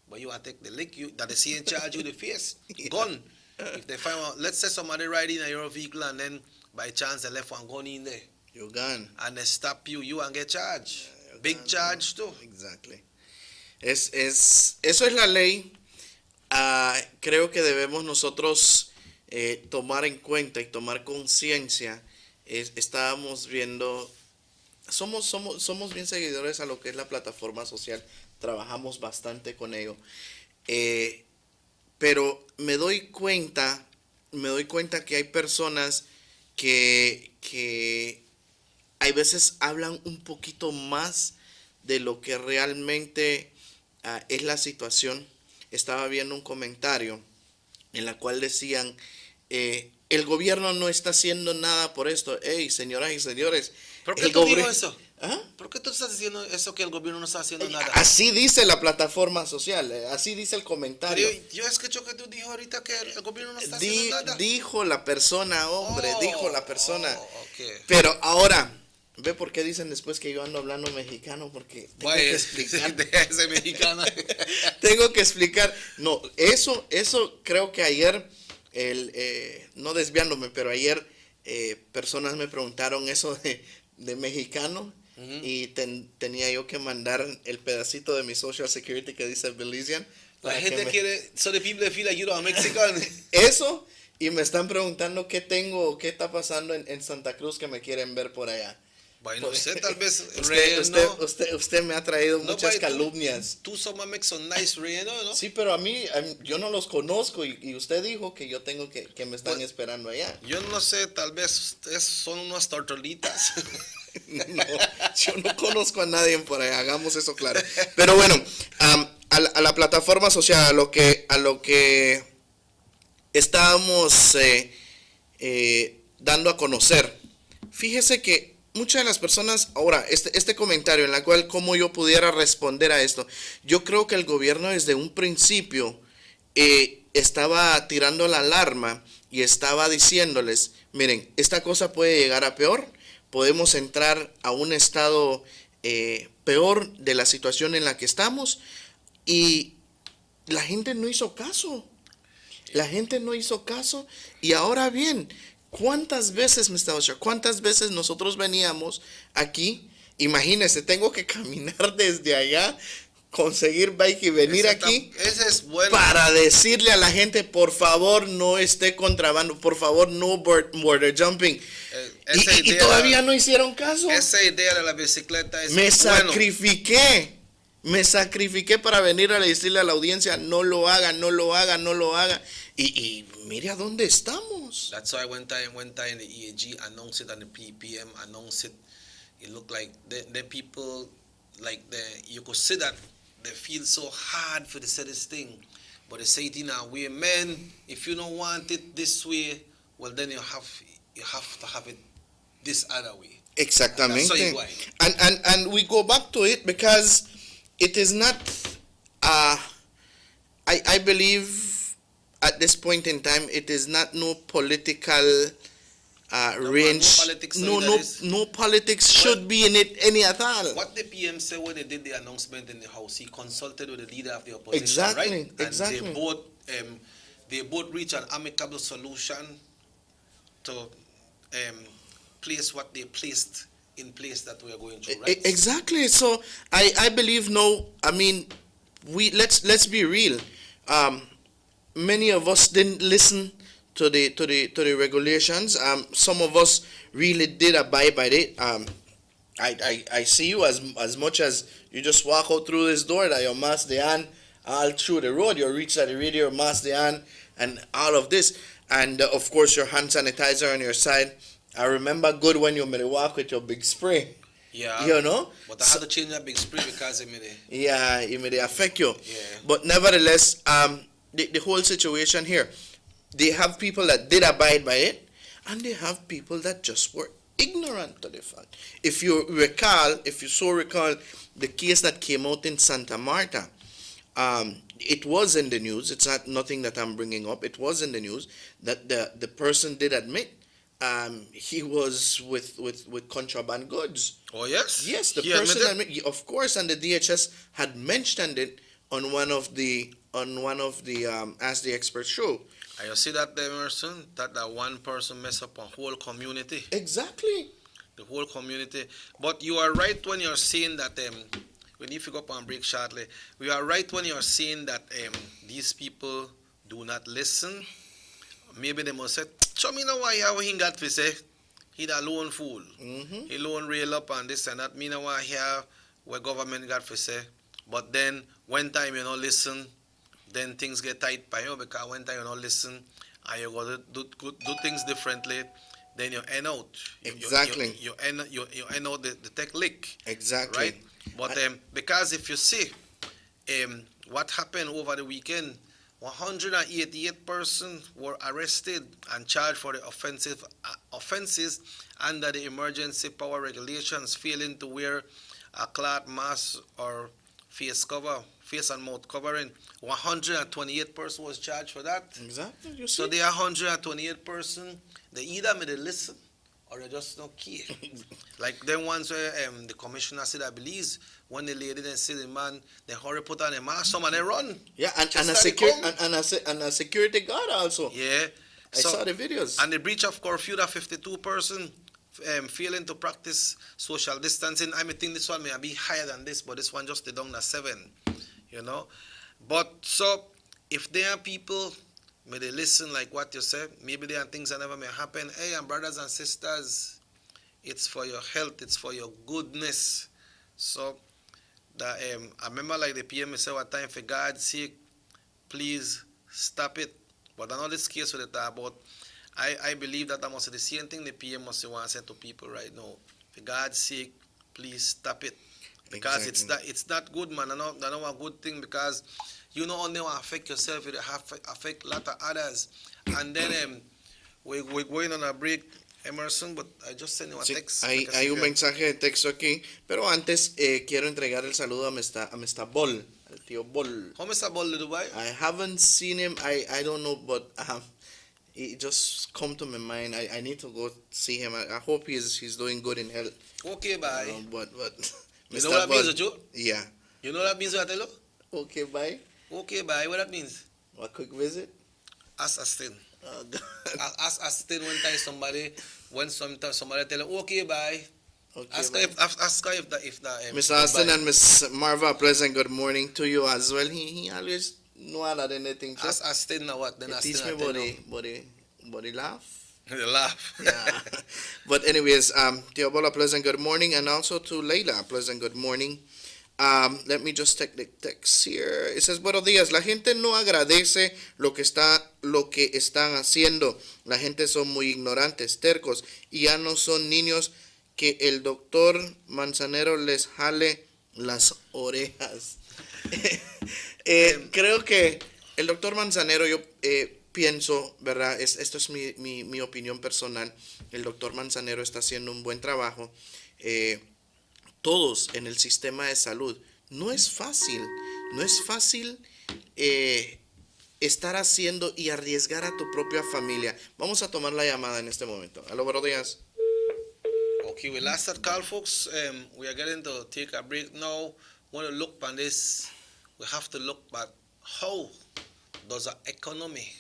but you want to take the lick, that they see in charge you the face, gun. If they find out, let's say somebody riding in your vehicle and then by chance they left one gun in there. You're gone. And they stop you and get charged. Big charge too. Exactly. Eso es la ley. Creo que debemos nosotros tomar en cuenta y tomar conciencia. Estábamos viendo, somos bien seguidores a lo que es la plataforma social, trabajamos bastante con ello, pero me doy cuenta que hay personas que hay veces hablan un poquito más de lo que realmente es la situación. Estaba viendo un comentario en la cual decían, el gobierno no está haciendo nada por esto. Hey, señoras y señores. ¿Por qué tú dices eso? ¿Por qué tú estás diciendo eso que el gobierno no está haciendo nada? Así dice la plataforma social, así dice el comentario. Pero yo escucho que tú dijiste ahorita que el gobierno no está haciendo nada. Dijo la persona, hombre, dijo la persona. Okay. Pero ahora, ¿ve por qué dicen después que yo ando hablando mexicano? Porque tengo que explicar. Ese mexicano. Tengo que explicar. No, eso creo que ayer... no desviándome, pero ayer personas me preguntaron eso de mexicano y tenía yo que mandar el pedacito de mi Social Security que dice Belizean. La gente quiere, so the people feel like you're a Mexican. Eso, y me están preguntando qué está pasando en Santa Cruz que me quieren ver por allá. Bueno, usted tal vez usted me ha traído muchas calumnias. Tú somos Mexican nice relleno, ¿no? Sí, pero a mí yo no los conozco y usted dijo que yo tengo que me están esperando allá. Yo no sé, tal vez son unas tortolitas. No, yo no conozco a nadie por allá, hagamos eso claro. Pero bueno, a la plataforma social, a lo que estábamos dando a conocer. Fíjese que muchas de las personas, ahora, este comentario en la cual cómo yo pudiera responder a esto, yo creo que el gobierno desde un principio estaba tirando la alarma y estaba diciéndoles, miren, esta cosa puede llegar a peor, podemos entrar a un estado peor de la situación en la que estamos, y la gente no hizo caso. La gente no hizo caso. Y ahora bien, ¿cuántas veces, Mr. Usher, cuántas veces nosotros veníamos aquí? Imagínese, tengo que caminar desde allá, conseguir bike y venir aquí Ese es bueno. para decirle a la gente, por favor, no esté contrabando, por favor, no border jumping. Y todavía no hicieron caso. Esa idea de la bicicleta es Me bueno. me sacrifiqué para venir a decirle a la audiencia, no lo haga, no lo haga, no lo haga. Y mire a dónde estamos. That's why when time the EAG announced it and the PPM announced it, it looked like the people, like you could see that they feel so hard for the saddest thing. But they say it in a way, man, if you don't want it this way, well then you have to have it this other way. Exactamente. And we go back to it because it is not, I believe at this point in time, it is not no political range. No politics should be in it any at all. What the PM said when they did the announcement in the House, he consulted with the leader of the opposition, Exactly, right? exactly. And they both reached an amicable solution to place what they placed in place that we are going through, right? Exactly. So I believe no. I mean, let's be real. Many of us didn't listen to the regulations. Some of us really did abide by it. I see you as much as you just walk out through this door that your mask the hand all through the road. You reach at the radio, mask the hand, and all of this, and of course your hand sanitizer on your side. I remember good when you made walk with your big spray. Yeah. You know? But I had to change that big spray because it made it. Yeah, it may affect you. Yeah. But nevertheless, the whole situation here, they have people that did abide by it, and they have people that just were ignorant to the fact. If you recall the case that came out in Santa Marta, it was in the news. It's not nothing that I'm bringing up. It was in the news that the person did admit he was with contraband goods. Oh yes. Yes, the person admitted, of course, and the DHS had mentioned it on one of the Ask the Expert show. And you see that, Emerson, that one person mess up a whole community. Exactly. The whole community. But you are right when you're saying that. We need to go up and break shortly. We are right when you're saying that these people do not listen. Maybe they must say, "Show me now why he got to say he the lone fool. He lone rail up and this and that. Me now why here where government got to say." But then when time you don't listen, then things get tight by you because when time you don't listen and you go to do things differently, then you end out. Exactly. You end out the tech leak. Exactly. Right? But because if you see what happened over the weekend, 188 persons were arrested and charged for the offenses under the emergency power regulations, failing to wear a cloth mask or face and mouth covering. 128 persons was charged for that. Exactly. You see? So there are 128 persons. They either made a listen or they just don't care. Like them ones where the commissioner said, I believe, when the lady then see the man, they hurry put on a mask, some and they run. Yeah, and a security guard also. Yeah. I saw the videos. And the breach of curfew, that 52 person failing to practice social distancing. I may think this one may be higher than this, but this one just the down to 7, you know. But so if there are people, may they listen like what you said. Maybe there are things that never may happen. Hey, and brothers and sisters, it's for your health, it's for your goodness. So that I remember like the PM said one time, for God's sake, please stop it. But I know this case with it about I believe that must be the same thing the PM must want to say to people right now. For God's sake, please stop it. Because it's not good, man. I know a good thing because you know only want to affect yourself, it affect a lot of others. And then we're going on a break, Emerson, but I just sent you a Sí, text. hay un mensaje de texto aquí, pero antes quiero entregar el saludo a Mr. Bol, al tío Bol. How Mr. Bol de Dubai? I haven't seen him, I don't know, but it just come to my mind. I need to go see him. I hope he's doing good in health. Okay, bye. But You know what that means, Joe? Yeah. You know what that means, what I tell you? Okay, bye. Okay, bye. What that means? A quick visit? Ask Astin. Ask Astin one time when somebody tell you, okay, bye. Okay, ask bye. her if that Mr. Austin and Miss Marva, pleasant good morning to you as well. He always know that anything. Ask Astin now what? Then Teach Astin me body laugh. The laugh. Yeah. But anyways, Teobola, pleasant good morning, and also to Leila, pleasant good morning. Let me just take the text here. It says, buenos días. La gente no agradece lo que están haciendo. La gente son muy ignorantes, tercos, y ya no son niños que el doctor Manzanero les jale las orejas. Creo que el doctor Manzanero, yo pienso, ¿verdad? Esto es mi opinión personal. El doctor Manzanero está haciendo un buen trabajo. Todos en el sistema de salud. No es fácil estar haciendo y arriesgar a tu propia familia. Vamos a tomar la llamada en este momento. Aló, buenos días. Okay, we last that call, folks. We are getting to take a break now. Want to look on this. We have to look at how does our economy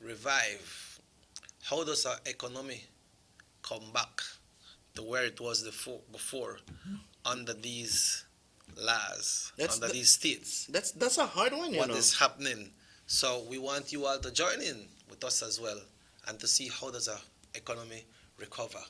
revive? How does our economy come back to where it was before under these laws, these states? That's a hard one, What is happening? So we want you all to join in with us as well and to see how does our economy recover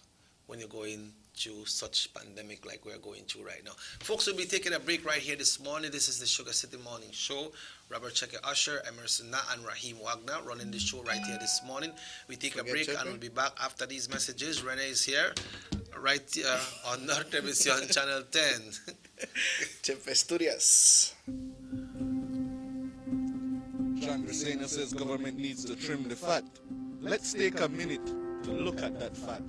when you're going through such pandemic like we're going through right now. Folks, we'll be taking a break right here this morning. This is the Sugar City Morning Show. Robert Checker Usher, Emerson Na, and Raheem Wagner running the show right here this morning. We take a break and we'll be back after these messages. Renee is here right on North Television Channel 10. Chepe Studios. John Grisena says government needs to trim the fat. Let's take a minute to look at that fat.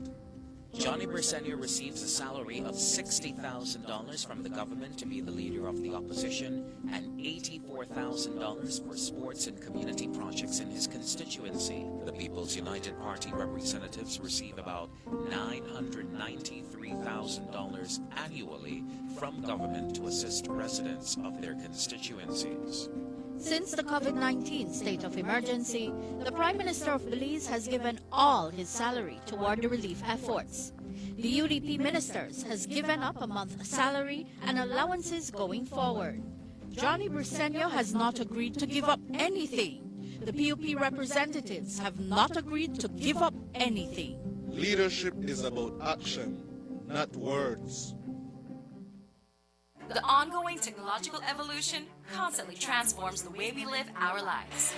Johnny Briceño receives a salary of $60,000 from the government to be the leader of the opposition and $84,000 for sports and community projects in his constituency. The People's United Party representatives receive about $993,000 annually from government to assist residents of their constituencies. Since the COVID-19 state of emergency, the Prime Minister of Belize has given all his salary toward the relief efforts. The UDP ministers has given up a month's salary and allowances going forward. Johnny Briceño has not agreed to give up anything. The PUP representatives have not agreed to give up anything. Leadership is about action, not words. The ongoing technological evolution constantly transforms the way we live our lives.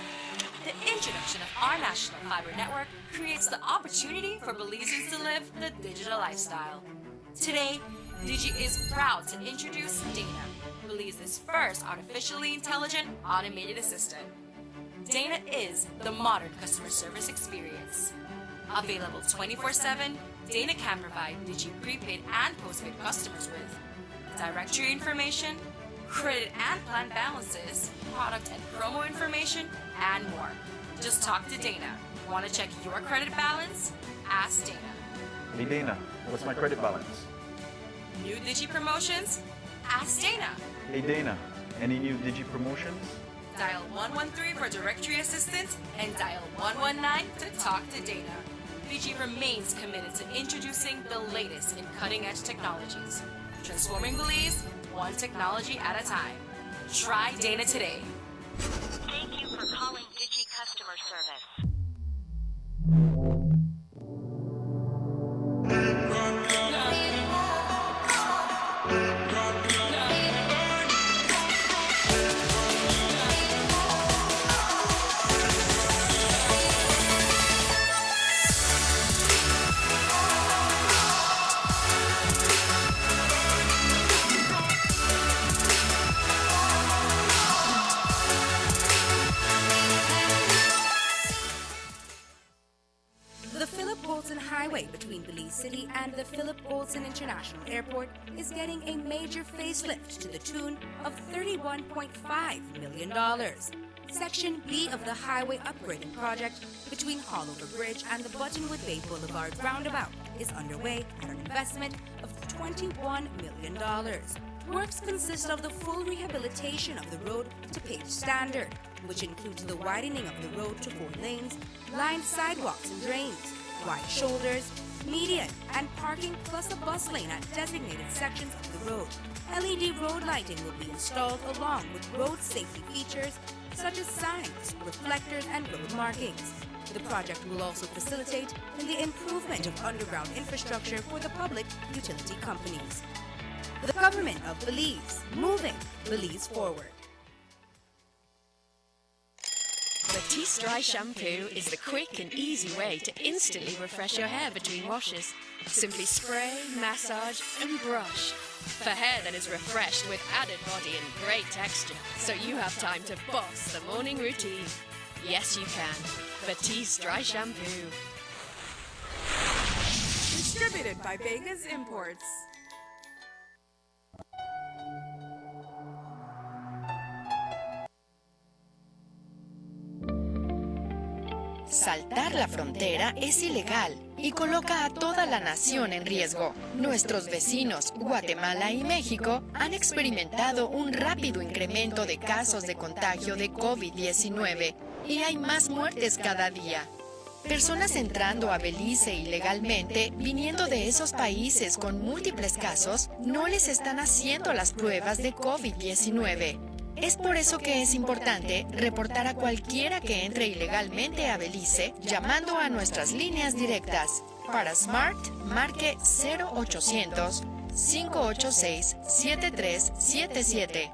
The introduction of our national fiber network creates the opportunity for Belizeans to live the digital lifestyle. Today, Digi is proud to introduce Dana, Belize's first artificially intelligent automated assistant. Dana is the modern customer service experience. Available 24/7, Dana can provide Digi prepaid and postpaid customers with directory information, credit and plan balances, product and promo information, and more. Just talk to Dana. Want to check your credit balance? Ask Dana. Hey Dana, what's my credit balance? New Digi promotions? Ask Dana. Hey Dana, any new Digi promotions? Dial 113 for directory assistance and dial 119 to talk to Dana. Digi remains committed to introducing the latest in cutting-edge technologies. Transforming Belize, one technology at a time. Try Dana today. Thank you for calling Digi Customer Service. highway between Belize City and the Philip Olson International Airport is getting a major facelift to the tune of $31.5 million. Section B of the highway upgrading project between Haulover Bridge and the Buttonwood Bay Boulevard roundabout is underway at an investment of $21 million. Works consist of the full rehabilitation of the road to paved standard, which includes the widening of the road to 4 lanes, lined sidewalks and drains, wide shoulders, median, and parking plus a bus lane at designated sections of the road. LED road lighting will be installed along with road safety features such as signs, reflectors, and road markings. The project will also facilitate in the improvement of underground infrastructure for the public utility companies. The government of Belize, moving Belize forward. Batiste Dry Shampoo is the quick and easy way to instantly refresh your hair between washes. Simply spray, massage, and brush. For hair that is refreshed with added body and great texture, so you have time to boss the morning routine. Yes, you can. Batiste Dry Shampoo. Distributed by Vegas Imports. Saltar la frontera es ilegal y coloca a toda la nación en riesgo. Nuestros vecinos, Guatemala y México, han experimentado un rápido incremento de casos de contagio de COVID-19 y hay más muertes cada día. Personas entrando a Belice ilegalmente, viniendo de esos países con múltiples casos, no les están haciendo las pruebas de COVID-19. Es por eso que es importante reportar a cualquiera que entre ilegalmente a Belice llamando a nuestras líneas directas. Para Smart, marque 0800-586-7377,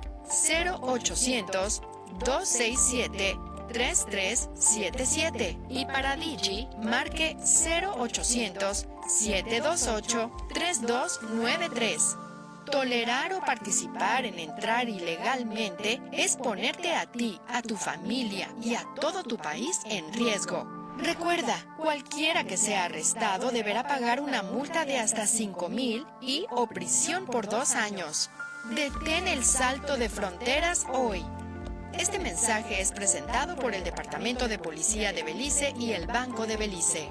0800-267-3377 y para Digi, marque 0800-728-3293. Tolerar o participar en entrar ilegalmente es ponerte a ti, a tu familia y a todo tu país en riesgo. Recuerda, cualquiera que sea arrestado deberá pagar una multa de hasta 5,000 y o prisión por 2 años. Detén el salto de fronteras hoy. Este mensaje es presentado por el Departamento de Policía de Belice y el Banco de Belice.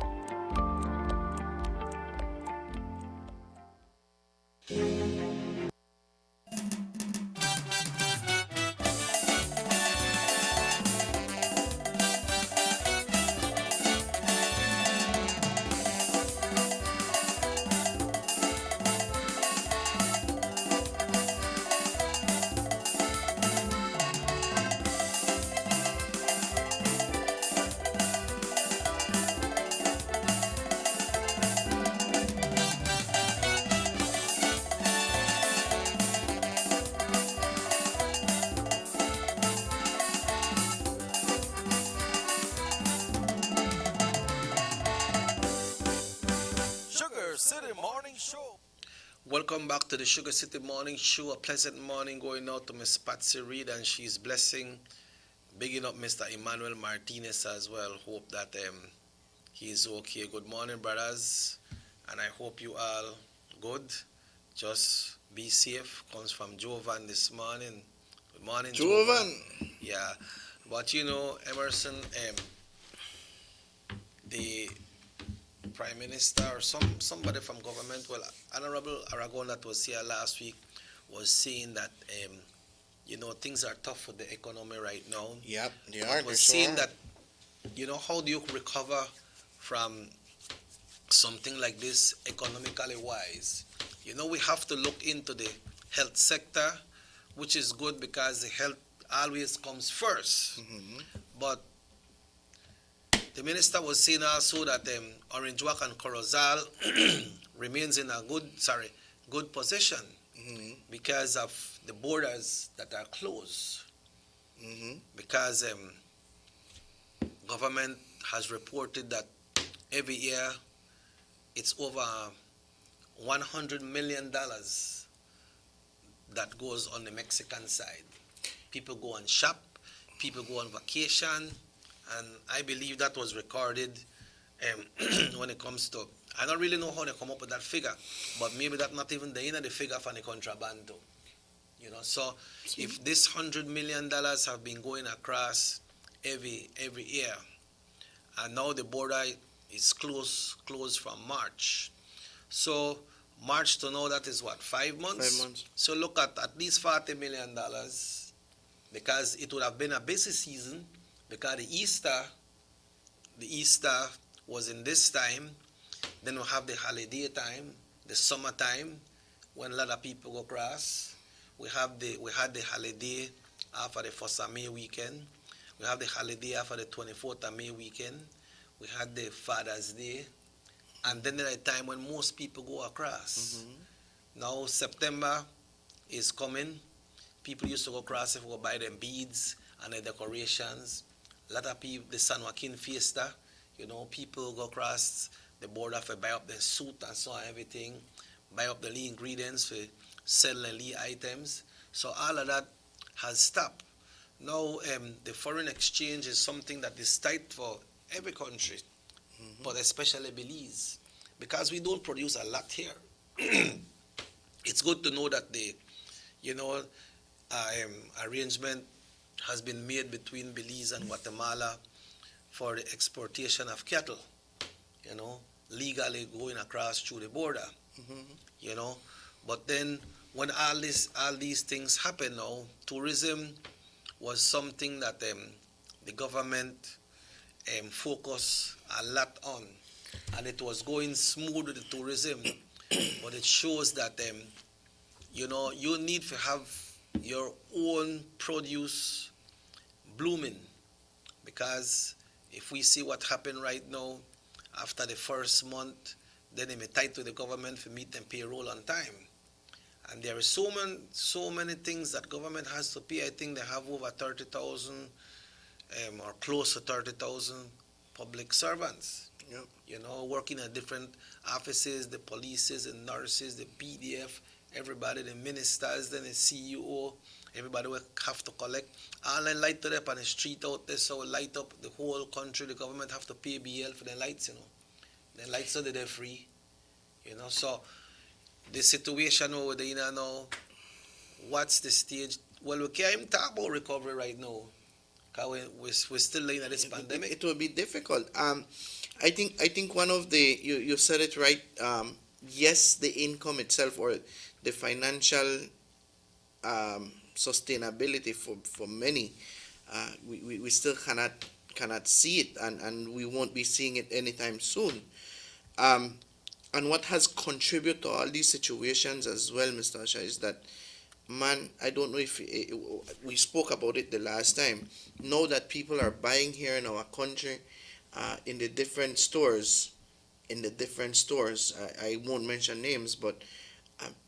Welcome back to the Sugar City Morning Show. A pleasant morning going out to Miss Patsy Reed and she's blessing. Bigging up Mr. Emmanuel Martinez as well. Hope that he's okay. Good morning, brothers. And I hope you all good. Just be safe. Comes from Jovan this morning. Good morning, Jovan. Yeah. But you know, Emerson, the Prime Minister or somebody from government, well, Honorable Aragon that was here last week was saying that, you know, things are tough for the economy right now. Yep, they are. Was saying that, you know, how do you recover from something like this economically wise? You know, we have to look into the health sector, which is good because the health always comes first. Mm-hmm. But the minister was saying also that Orange Walk and Corozal remains in a good position because of the borders that are closed. Because government has reported that every year it's over $100 million that goes on the Mexican side. People go and shop, people go on vacation, and I believe that was recorded when it comes to I don't really know how they come up with that figure, but maybe that's not even the figure for the contraband too. You know, so if this $100 million have been going across every year, and now the border is closed from March. So March to now, that is what, 5 months? 5 months. So look at least $40 million, because it would have been a busy season, because the Easter was in this time. Then we have the holiday time, the summertime, when a lot of people go across. We had the holiday after the 1st of May weekend. We have the holiday after the 24th of May weekend. We had the Father's Day. And then there's a time when most people go across. Now September is coming. People used to go across if we go buy them beads and the decorations. A lot of people, the San Joaquin Fiesta, you know, people go across the border for buy up their suit and so on, everything, buy up the Lee ingredients for selling Lee items. So all of that has stopped. Now the foreign exchange is something that is tight for every country, but especially Belize, because we don't produce a lot here. It's good to know that the, arrangement has been made between Belize and Guatemala for the exportation of cattle, legally going across through the border, But then when all these things happen now, tourism was something that the government focused a lot on, and it was going smooth with the tourism. But it shows that you need to have your own produce blooming, because if we see what happened right now, after the first month, then they may tight to the government for meet them payroll on time. And there are so many things that government has to pay. I think they have over 30,000 or close to 30,000 public servants. Yep. Working at different offices, the polices, the nurses, the PDF, everybody, the ministers, then the CEO, everybody will have to collect. All the light to them on the street out there, so light up the whole country. The government have to pay BL for the lights, The lights are there free, So the situation over there now, what's the stage? Well, we can't even talk about recovery right now, because we're still in this pandemic. It will be difficult. I think one of the, you said it right, yes, the income itself or the financial sustainability for many, we still cannot see it, and we won't be seeing it anytime soon. And what has contributed to all these situations as well, Mr. Asha, is that, man, I don't know if we spoke about it the last time. Now that people are buying here in our country, in the different stores, I won't mention names, but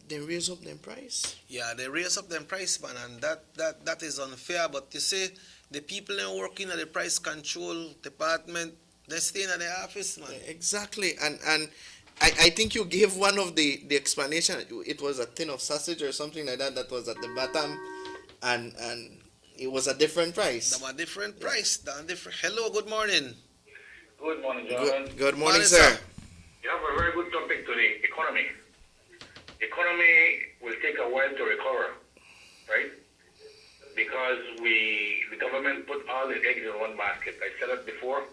they raise up their price. Yeah, they raise up their price, man, and that is unfair. But you see, the people that are working at the price control department, they're staying at the office, man. Exactly, and I think you gave one of the explanation. It was a tin of sausage or something like that was at the bottom, and it was a different price. A different price. Hello, good morning. Good morning, gentlemen. Good morning, sir. You have a very good topic today, economy. Economy will take a while to recover, right? Because the government put all the eggs in one basket. I said it before.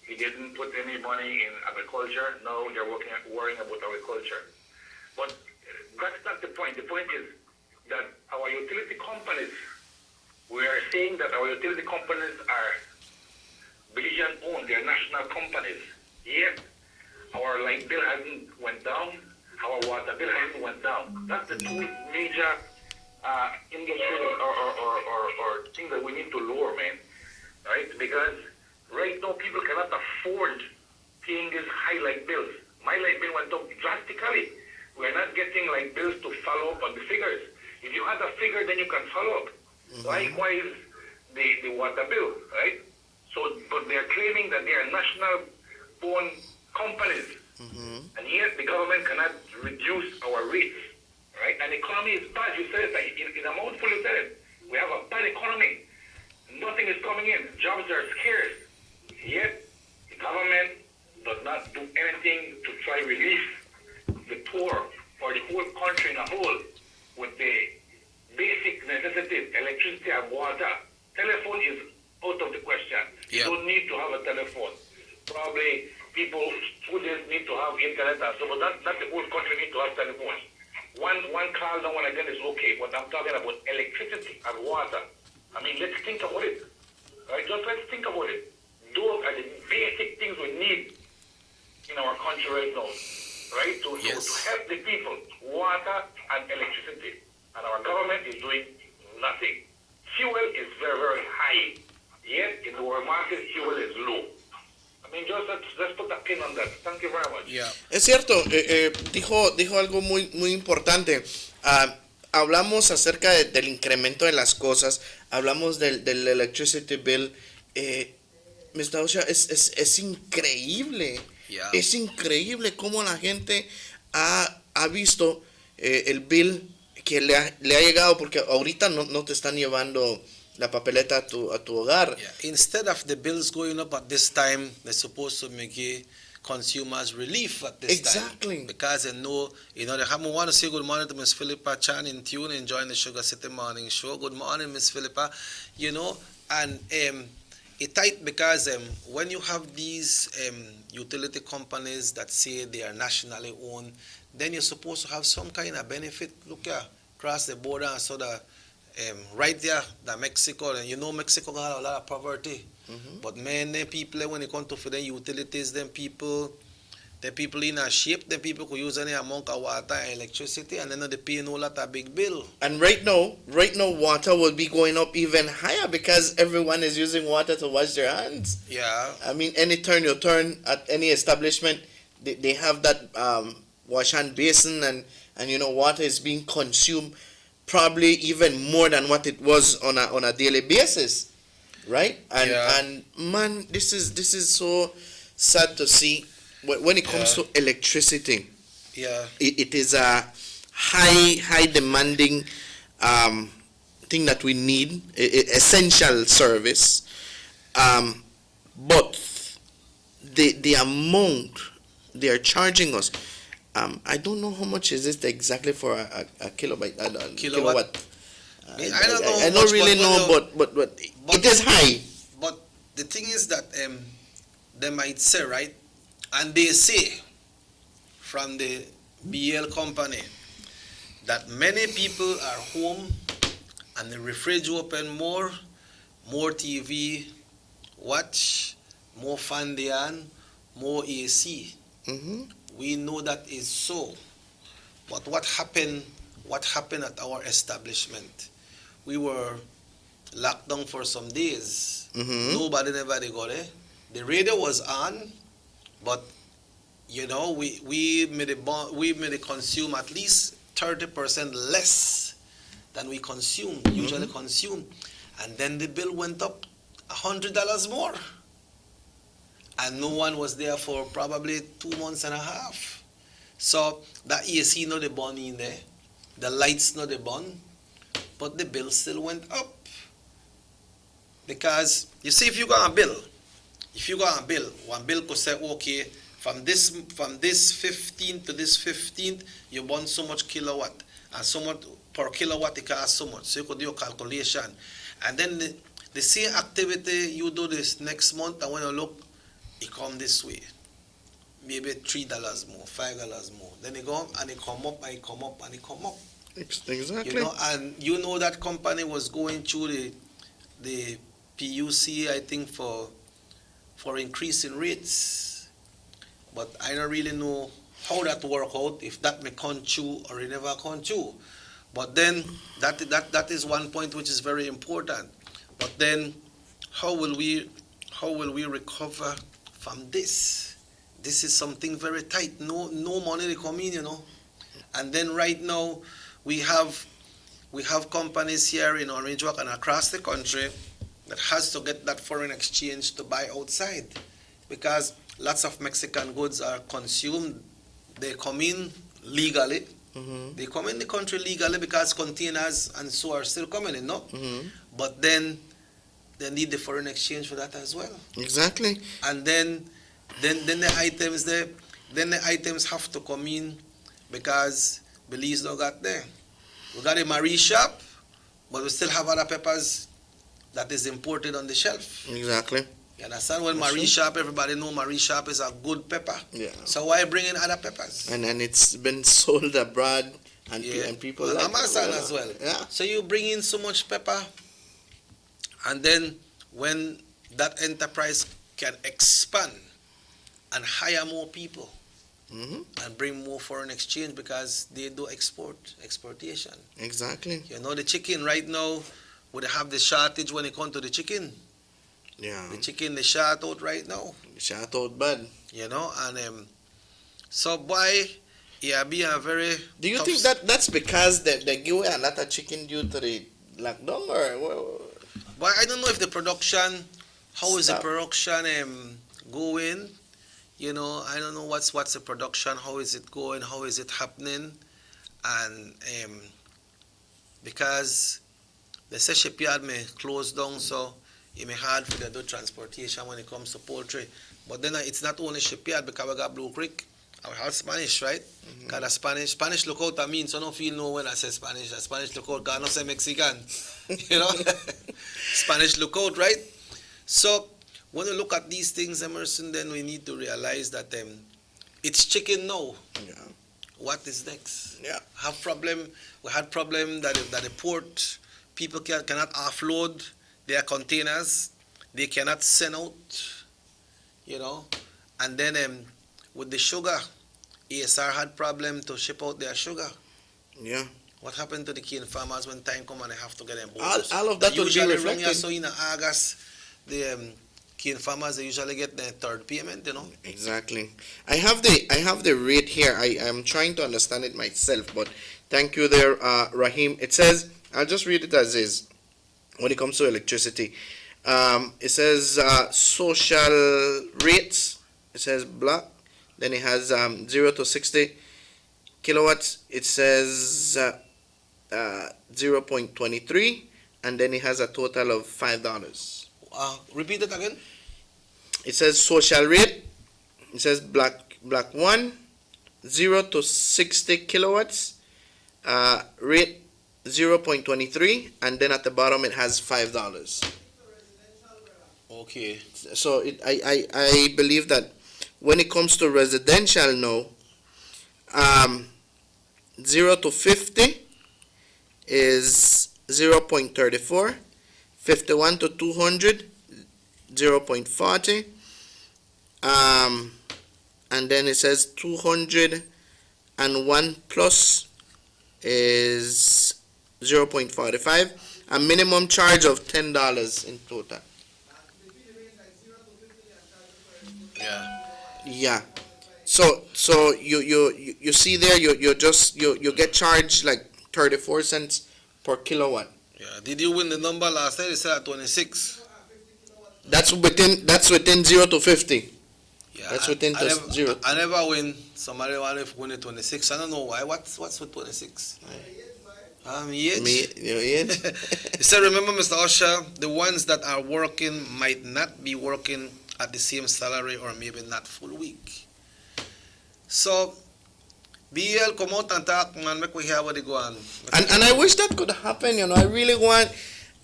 He didn't put any money in agriculture. Now they're worrying about agriculture. But that's not the point. The point is that our utility companies, we are saying that our utility companies are Belizean-owned. They're national companies. Yet our light bill hasn't went down. Our water bill hasn't went down. That's the two major industries or things that we need to lower, man. Right? Because right now, people cannot afford paying these high light bills. My light bill went up drastically. We're not getting light bills to follow up on the figures. If you had a figure, then you can follow up. Likewise, the water bill, right? So, but they're claiming that they are national-owned companies, and yet the government cannot reduce our rates, right? And the economy is bad. You said it in a mouthful. You said it. We have a bad economy. Nothing is coming in. Jobs are scarce. Yet, the government does not do anything to try relief the poor or the whole country in a whole with the basic necessities, electricity and water. Telephone is out of the question. You don't need to have a telephone. Probably people, students need to have internet and so, but not the whole country need to have telephones. One call now and again is okay, but I'm talking about electricity and water. I mean, let's think about it. Right? Just let's think about it. Those are the basic things we need in our country right now. Right? To help the people, water and electricity. And our government is doing nothing. Fuel is very, very high. Yet, in the world market, fuel is low. I mean, just let's put a pin on that. Thank you very much. Es cierto, dijo algo muy importante. Hablamos acerca del incremento de las cosas, hablamos del electricity bill. Mr. Osha, es increíble. Es increíble cómo la gente ha visto el bill que le ha llegado, porque ahorita no te están llevando la papeleta a tu hogar. Instead of the bills going up at this time, they're supposed to make consumers relief at this time. Because they know, they haven't want to say good morning to Miss Philippa Chan in tune, enjoying the Sugar City Morning Show. Good morning, Miss Philippa. And it's tight because when you have these utility companies that say they are nationally owned, then you're supposed to have some kind of benefit. Look here, across the border and so that right there, that Mexico, and Mexico got a lot of poverty. But many people, when it comes to for the utilities, the people in a shape, the people could use any amount of water and electricity, and then they pay no lot of big bill. And right now, water will be going up even higher because everyone is using water to wash their hands. Yeah. I mean, any turn you turn at any establishment, they have that wash hand basin, and water is being consumed probably even more than what it was on a daily basis, right? And man, this is so sad to see. When it comes to electricity, it is a high demanding thing that we need, essential service. But the amount they are charging us, I don't know how much is it exactly for a kilowatt. I don't really know, but it is high. But the thing is that they might say, right? And they say from the BL company that many people are home and the refrigerator open more TV, watch, more fan they on, more AC. We know that is so. But what happened at our establishment? We were locked down for some days. Nobody got it. The radio was on. But we made it consume at least 30% less than we usually consume, and then the bill went up $100 more, and no one was there for probably 2 months and a half. So that AC not the burn in there, the lights not the burn, but the bill still went up. Because you see, if you got a bill, one bill could say, okay, from this 15th to this 15th, you burn so much kilowatt, and so much per kilowatt it costs so much. So you could do your calculation. And then the same activity you do this next month, and when you look, it come this way. Maybe $3 more, $5 more. Then it go and it come up, and it come up, and it come up. Exactly. And that company was going through the PUC, I think, for increasing rates, but I don't really know how that work out, if that may come true or it never come true. But then that is one point which is very important. But then how will we recover from this? This is something very tight. No money to come in, And then right now we have companies here in Orange Walk and across the country that has to get that foreign exchange to buy outside, because lots of Mexican goods are consumed. They come in legally. They come in the country legally because containers and so are still coming in, no? But then they need the foreign exchange for that as well. Exactly. And then then the items have to come in because Belize don't got there. We got a Marie shop, but we still have other peppers that is imported on the shelf. Exactly. You understand? When That's Marie true. shop, everybody know Marie shop is a good pepper. Yeah. So why bring in other peppers? And it's been sold abroad, and, and people like Amazon it. as well. Yeah. So you bring in so much pepper, and then when that enterprise can expand and hire more people and bring more foreign exchange because they do exportation. Exactly. You know, the chicken right now, would have the shortage when it comes to the chicken. Yeah. The chicken, they short out right now. Short out bad. You know, and so boy, yeah, be a very. Do you tough think that's because they give away a lot of chicken due to the lockdown, or? But I don't know if the production, how is the Stop. production going? You know, I don't know what's the production, how is it going, how is it happening, and because the shipyard may close down, so it may hard for them to do transportation when it comes to poultry. But then it's not only shipyard because we got Blue Creek. I have Spanish, right? Because the Spanish lookout, I mean, so I don't feel no when I say Spanish. The Spanish lookout, God, I don't say Mexican. You know? Spanish lookout, right? So when we look at these things, Emerson, then we need to realize that it's chicken now. Yeah. What is next? Yeah. We had problem that the port people cannot offload their containers. They cannot send out, you know. And then with the sugar, ASR had problem to ship out their sugar. Yeah. What happened to the cane farmers when time come and they have to get them All of that will be usually reflected. Usually, so in August, the cane farmers, they usually get their third payment, you know. Exactly. I have the rate here. I am trying to understand it myself, but thank you there, Rahim. It says, I'll just read it as is. When it comes to electricity, it says social rates. It says black. Then it has 0 to 60 kilowatts. It says 0.23, and then it has a total of $5. Repeat it again. It says social rate. It says black 1, 0 to 60 kilowatts. Rate 0.23, and then at the bottom it has $5. Okay. So I believe that when it comes to residential now, 0 to 50 is 0.34, 51 to 200 0.40, and then it says 201 plus is 0.45, a minimum charge of $10 in total. Yeah. Yeah. So you see there you get charged like 34 cents per kilowatt. Yeah. Did you win the number last night? It said at 26. That's within 0 to 50. Yeah. That's within I just never, 0. I never win. Somebody want to win at 26. I don't know why. What's with 26? Age. Your age. He said, remember, Mr. Usher, the ones that are working might not be working at the same salary or maybe not full week. So, BL come out and talk, man, make we hear what they go on. And I wish that could happen, I really want.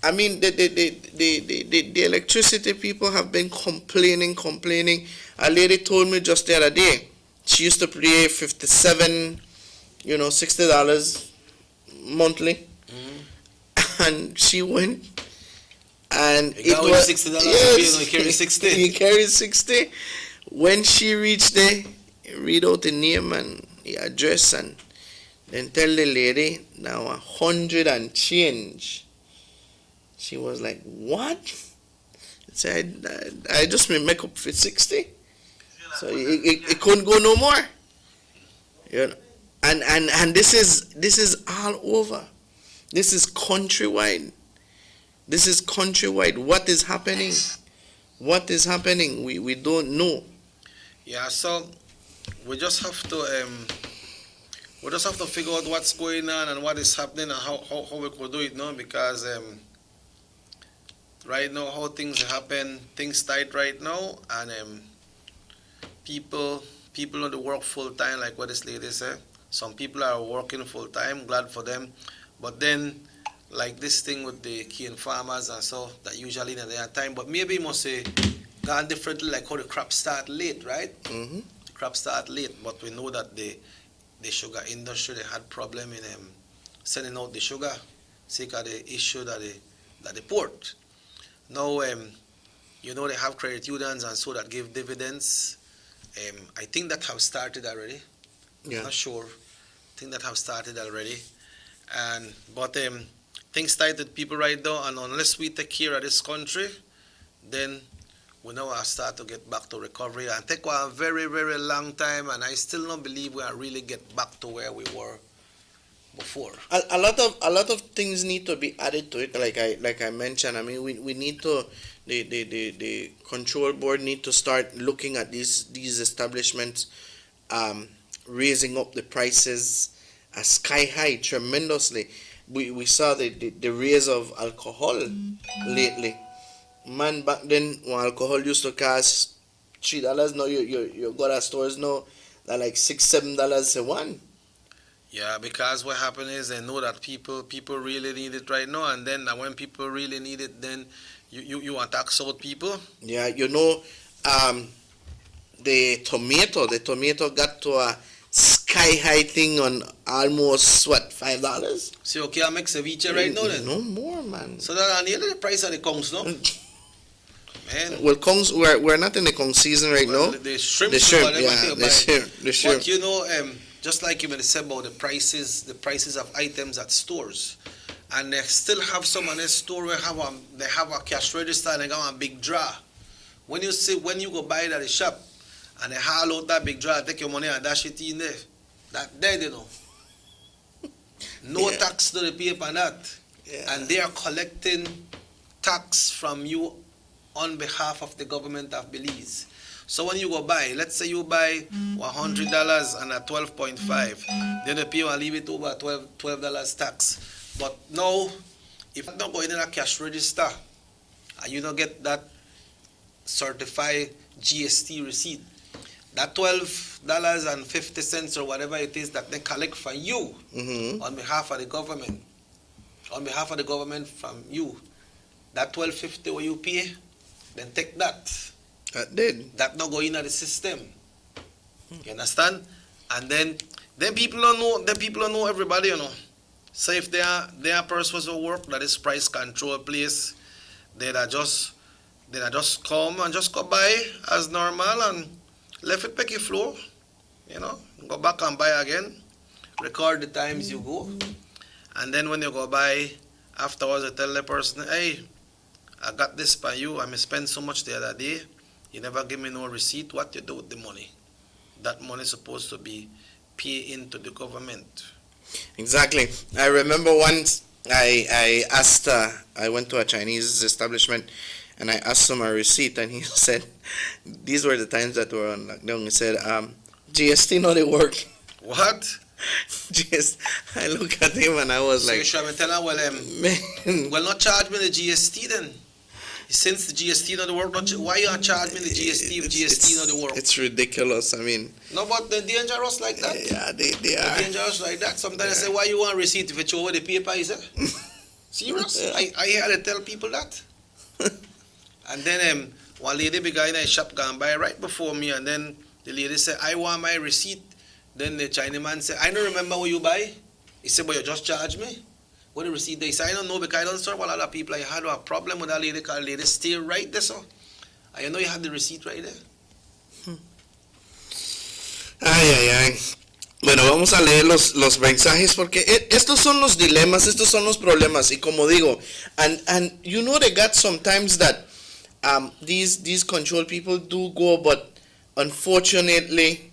I mean, the electricity people have been complaining. A lady told me just the other day, she used to pay $57, $60 monthly, and she went, and it was $60. He carried 60. He carried 60. When she reached there, read out the name and the address, and then tell the lady now 100 and change. She was like, "What?" I said, "I just make up for 60." So it couldn't go no more. And this is all over. This is countrywide. What is happening? We don't know. Yeah, so we just have to figure out what's going on and what is happening and how we could do it now, because right now how things happen, things tight right now, and people on the work full time, like what this lady said. Some people are working full time, glad for them. But then, like this thing with the cane farmers and so, that usually in their time, but maybe you must say, gone differently, like how the crop start late, right? Mm-hmm. The crop start late, but we know that the sugar industry, they had problem in sending out the sugar, sake of the issue that they port. Now, you know, they have credit unions and so that give dividends. I think that have started already. Yeah. Not sure. I think that have started already. But things tight with people right now, and unless we take care of this country, then we now start to get back to recovery. And take a very, very long time, and I still don't believe we are really get back to where we were before. A lot of things need to be added to it. Like I mentioned, I mean, we need to the control board need to start looking at these establishments, raising up the prices sky high tremendously. We saw the raise of alcohol lately. Man, back then when alcohol used to cost $3, now you go to stores now that like $6-7 a one. Yeah, because what happened is they know that people really need it right now, and then when people really need it, then you want to tax out people. Yeah, you know, the tomato got to a sky high thing on almost what, $5? So you can't make ceviche right now then? No more, man. So that on the price of the kongs, no? Man. Well, kongs, we're not in the kong season right now. The shrimp, the shrimp, whatever yeah, you the buy. shrimp. But you know, just like you said about the prices of items at stores, and they still have some in the store where they have a cash register and they got a big drawer. When you go buy it at the shop and they haul out that big drawer, take your money and dash it in there. That dead, you know. No tax to the pay on that. Yeah. And they are collecting tax from you on behalf of the government of Belize. So when you go buy, let's say you buy $100 and at 12.5, then the pay will leave it over $12 tax. But now, if you don't go in a cash register and you don't get that certified GST receipt, that $12.50 or whatever it is that they collect from you on behalf of the government, from you, that $12.50 what you pay, then take that. That not go in the system. You understand? And then people don't know everybody, you know. So if they are persons who work that is price control place, they just come and just go buy as normal and left it picky floor, you know, go back and buy again, record the times you go, and then when you go buy, afterwards you tell the person, hey, I got this by you, I spent so much the other day, you never give me no receipt, what you do with the money? That money is supposed to be paid into the government. Exactly. I remember once I asked, I went to a Chinese establishment and I asked him a receipt and he said, these were the times that were on lockdown. He said, GST not they work. What? I look at him and I was so like, you should tell him, well, not charge me the GST then. Since the GST not work, why you charge me the GST if GST not work? It's ridiculous. I mean, no, but they're dangerous like that. Yeah, they are. They're dangerous like that. Sometimes I say, why you want receipt if it's over the paper? Is it serious? Yeah. I had to tell people that. And then one lady began in a shop gone by right before me, and then the lady said, I want my receipt. Then the Chinese man said, I don't remember what you buy. He said, but you just charge me. What the receipt they say, I don't know, because I don't serve a lot of people. I had a problem with that lady because the lady stay right there, so I know you had the receipt right there. Ay. Bueno, vamos a leer los mensajes porque estos son los dilemas, estos son los problemas. Y como digo, and you know they got sometimes that these control people do go, but unfortunately,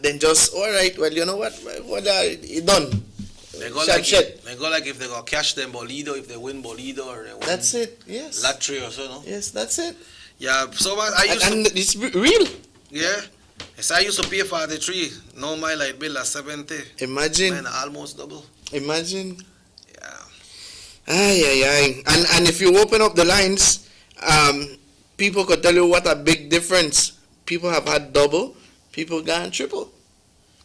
then just, all right, well, you know what done. They go like if they go cash them Bolido, if they win Bolido or they win. That's it. Yes. Lottery or so, no? Yes, that's it. Yeah. So and it's real. Yeah. Yes, I used to pay 43. Now my light bill is 70. Imagine. Man, almost double. Imagine. Yeah. Ay. And if you open up the lines, people could tell you what a big difference people have had double, people gotten triple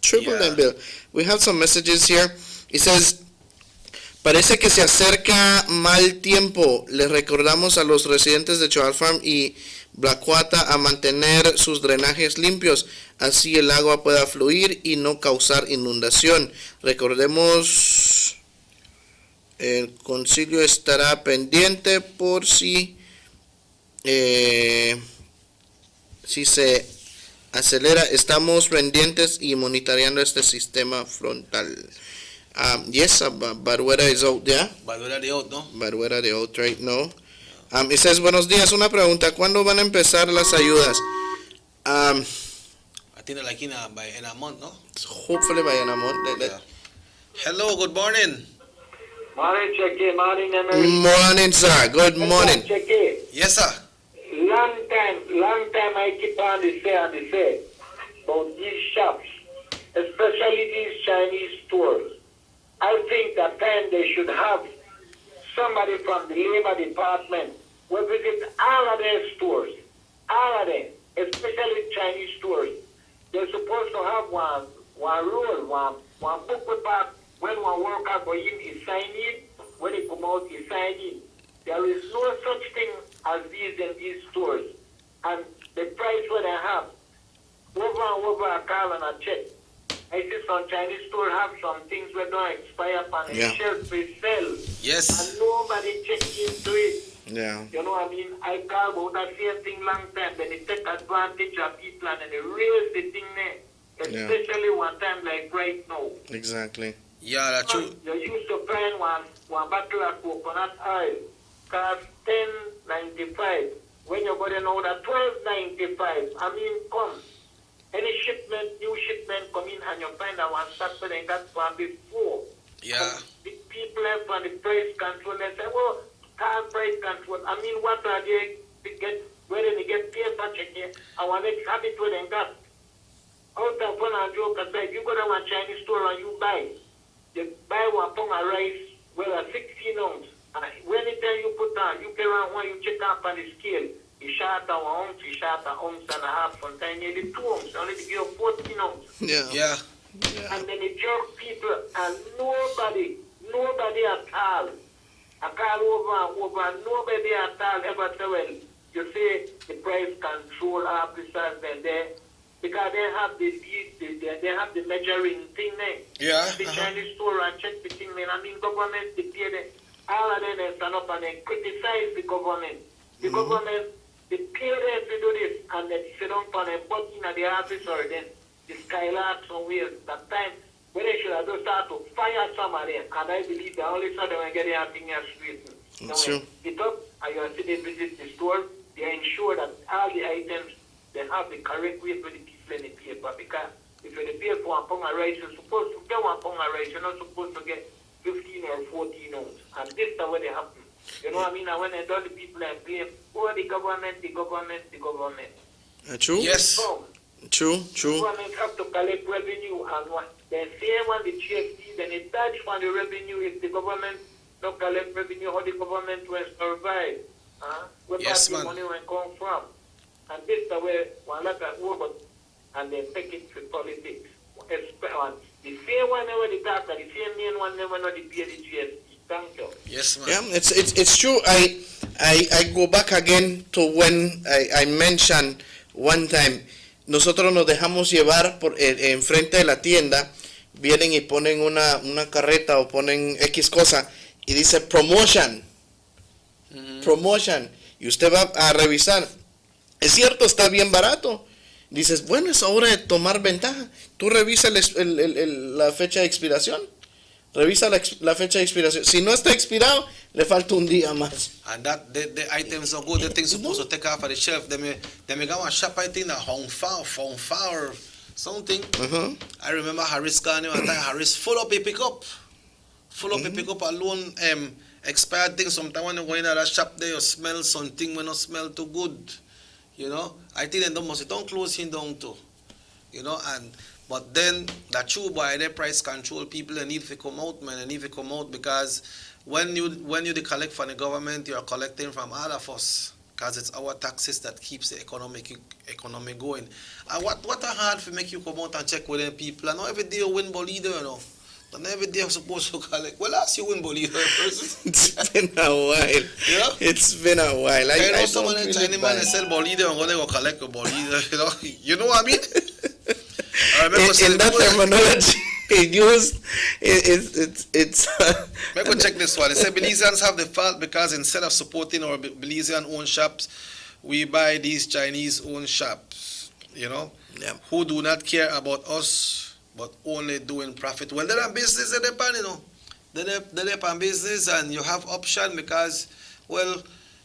them bill. We have some messages here. It says, parece que se acerca mal tiempo. Les recordamos a los residentes de Choal Farm y Blacuata a mantener sus drenajes limpios, así el agua pueda fluir y no causar inundación. Recordemos, el concilio estará pendiente por si se acelera. Estamos pendientes y monitoreando este sistema frontal. Yes, Baruera is out there. Baruera de out, ¿no? Baruera de out right now. It says, buenos días, una pregunta, ¿cuándo van a empezar las ayudas? I think like in a month, no? Hopefully by a month. Hello, good morning. Morning, Checky. Morning, Emery. Morning, sir. Good morning. Checky. Yes, sir. Long time I keep on the say about these shops, especially these Chinese stores. I think that time they should have somebody from the labor department will visit all of their stores, all of them, especially Chinese stores. They're supposed to have one rule, one book about when one worker go in, he sign in, when he come out, he sign in. There is no such thing as these in these stores. And the price what they have, over and over a call and a check. I see some Chinese store have some things that don't expire on the shelf they sell. Yes. And nobody checks into it. Yeah. You know what I mean? I call about that same thing long time. Then they take advantage of people and they raise the thing there. Especially one time like right now. Exactly. Yeah, that's true. You used to find one bottle of coconut oil cost $10.95. When you go there now, that $12.95. I mean, come. Any new shipment come in and you find that one stock for them got one before. Yeah. The people have on the price control, they say, well, car price control. I mean, what are they where they get paper check here? I want to habit where they got. Out of fun and joke aside, you go to one Chinese store and you buy one pound of rice, well, a 16 ounce. And when it tell you put on, you get around when you check up on the scale. You shot a ounce, you shot an ounce and a half, sometimes nearly 2 ounces, only to give 14 ounces. Yeah. And then they jerk people, and nobody at all, I call over, and nobody at all ever say, well, you see the price control officers there, because they have the measuring thing there. Yeah. The Chinese store and check the thing there. I mean, government, they pay them, all of them they stand up and they criticize the government. The government, they pay them to do this, and they sit down on a butt in the office or then the skylark somewhere. That time, when they should have just start to fire somebody, and I believe the only so they will get everything straight. That's true. It up, and you see they visit the store, they ensure that all the items, they have the correct weight for the people in the paper, because if you pay for one pound of rice, you're supposed to get one pound of rice, you're not supposed to get 15 or 14 ounces. And this is the way they happen. You know what I mean? And when they do the people and blame, oh, the government. True? Yes. True. The government have to collect revenue, and they say when the GST, then they charge for the revenue. If the government don't collect revenue, how the government will survive? Where the money will come from? And this is the way one lot of work, and they take it to politics. The same one never the tax, the same main one never know the pay the GST. Thank you. Yes, ma'am. Yeah, it's true. I go back again to when I mentioned one time, nosotros nos dejamos llevar por enfrente de la tienda, vienen y ponen una carreta o ponen X cosa y dice promotion, y usted va a revisar, es cierto, está bien barato, dices, bueno, es hora de tomar ventaja, tú revisa la fecha de expiración. Revisa la fecha de expiración. Si no está expirado, le falta un día más. And that the items are good. The things supposed to take off of the shelf. They may go and shop. I think that Hong Fa or something. I remember Harris gone one time. Harris full up a pickup alone. Expired things. Sometimes when you go in that shop, there you smell something when not smell too good. You know. I think they don't close him down too. You know and. But then, the true by the price control, people need to come out, man. They need to come out because when you collect from the government, you're collecting from all of us. because it's our taxes that keeps the economy going. And what a hard for make you come out and check with them people. I know every day you win Bolida, you know. And every day I'm supposed to collect. Well, last you win Bolida person. It's been a while. Yeah? It's been a while. I know don't someone in feel China like man buying. they sell Bolida and gonna go collect a Bolida, you know. You know what I mean? I remember In that terminology used, it's Let me go check this one. It said Belizeans have the fault because instead of supporting our Belizean owned shops, we buy these Chinese owned shops, you know, who do not care about us but only doing profit. Well, they're on business, they're depend, you know. They're on business and you have option because, well,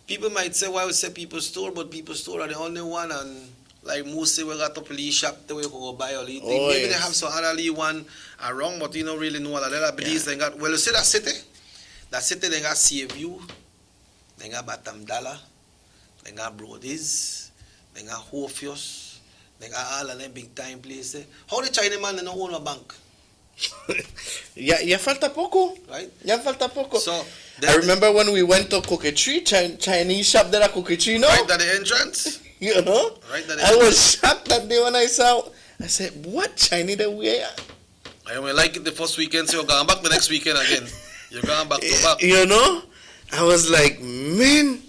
people might say, why we say People's Store, but People's Store are the only one, and like Moose, we got a police shop that we could go buy all these things. Oh, Maybe yes. they have some other one around, but you don't really know a lot of Belize. They got, well, you see that city? That city, they got Seaview, they got Batam Dala, they got Brodies, they got Hofios, they got all of them big time places. How the Chinaman don't own a bank? ya falta poco. Right? Ya falta poco. So, I remember when we went to Coquetry, Chinese shop there at Coquetry, no? Right at the entrance? You know? Right at the I entrance. was shocked that day when I saw. I said, what Chinese that we are? I only like it the first weekend, so you're going back the next weekend again. You're going back to back. You know? I was like, man,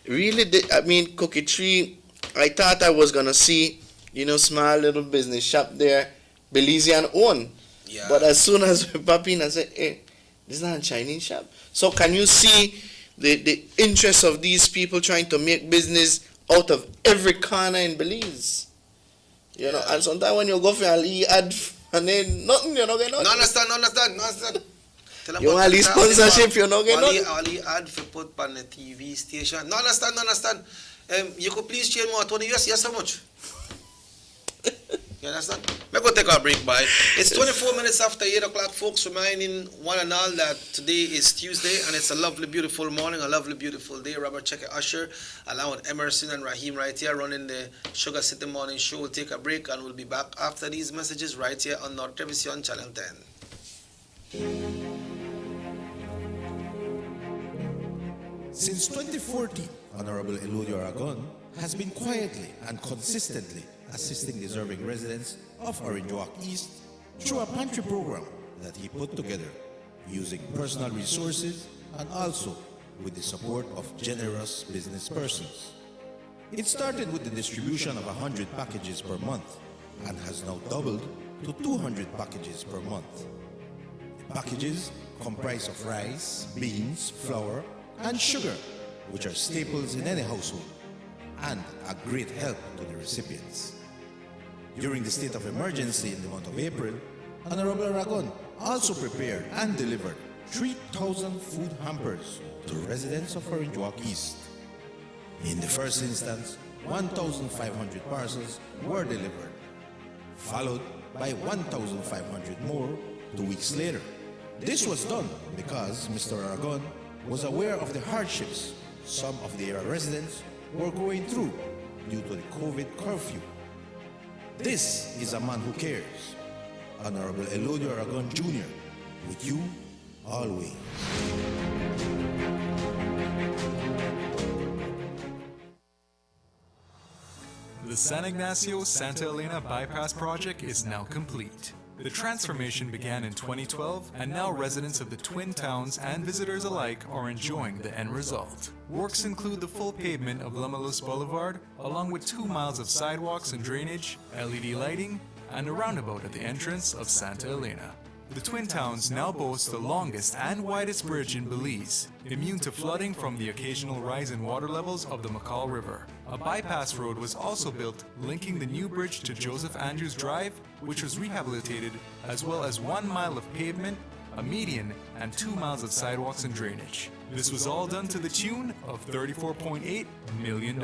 really? I mean, Coquetry, I thought I was going to see, you know, small little business shop there, Belizean own. Yeah. But as soon as we pop in, I said, hey, this is not a Chinese shop. So can you see the interest of these people trying to make business out of every corner in Belize? You know, and sometimes when you go for a ad and then nothing, you know, get nothing. No understand. Tell 'em You about want the the traffic, sponsorship, you know, get All nothing. the ad for put on the TV station. No understand. You could please change more to the US, yes, how much? You understand? Let me go take a break, bye. It's 24 minutes after 8 o'clock, folks, reminding one and all that today is Tuesday and it's a lovely, beautiful morning, a lovely, beautiful day. Robert Checker Usher, along with Emerson and Raheem right here running the Sugar City Morning Show. We'll take a break and we'll be back after these messages right here on North Television Channel 10. Since 2014, Honorable Eludio Aragon has been quietly and consistently assisting deserving residents of Orange Walk East through a pantry program that he put together using personal resources and also with the support of generous business persons. It started with the distribution of 100 packages per month and has now doubled to 200 packages per month. The packages comprise of rice, beans, flour, and sugar, which are staples in any household and a great help to the recipients. During the state of emergency in the month of April, Honorable Aragon also prepared and delivered 3,000 food hampers to residents of Orange Walk East. In the first instance, 1,500 parcels were delivered, followed by 1,500 more 2 weeks later. This was done because Mr. Aragon was aware of the hardships some of the area residents were going through due to the COVID curfew. This is a man who cares. Honorable Eludio Aragon Jr., with you always. The San Ignacio-Santa Elena Bypass Project is now complete. The transformation began in 2012, and now residents of the Twin Towns and visitors alike are enjoying the end result. Works include the full pavement of Lamalus Boulevard, along with 2 miles of sidewalks and drainage, LED lighting, and a roundabout at the entrance of Santa Elena. The Twin Towns now boast the longest and widest bridge in Belize, immune to flooding from the occasional rise in water levels of the McCall River. A bypass road was also built linking the new bridge to Joseph Andrews Drive, which was rehabilitated, as well as 1 mile of pavement, a median, and 2 miles of sidewalks and drainage. This was all done to the tune of $34.8 million.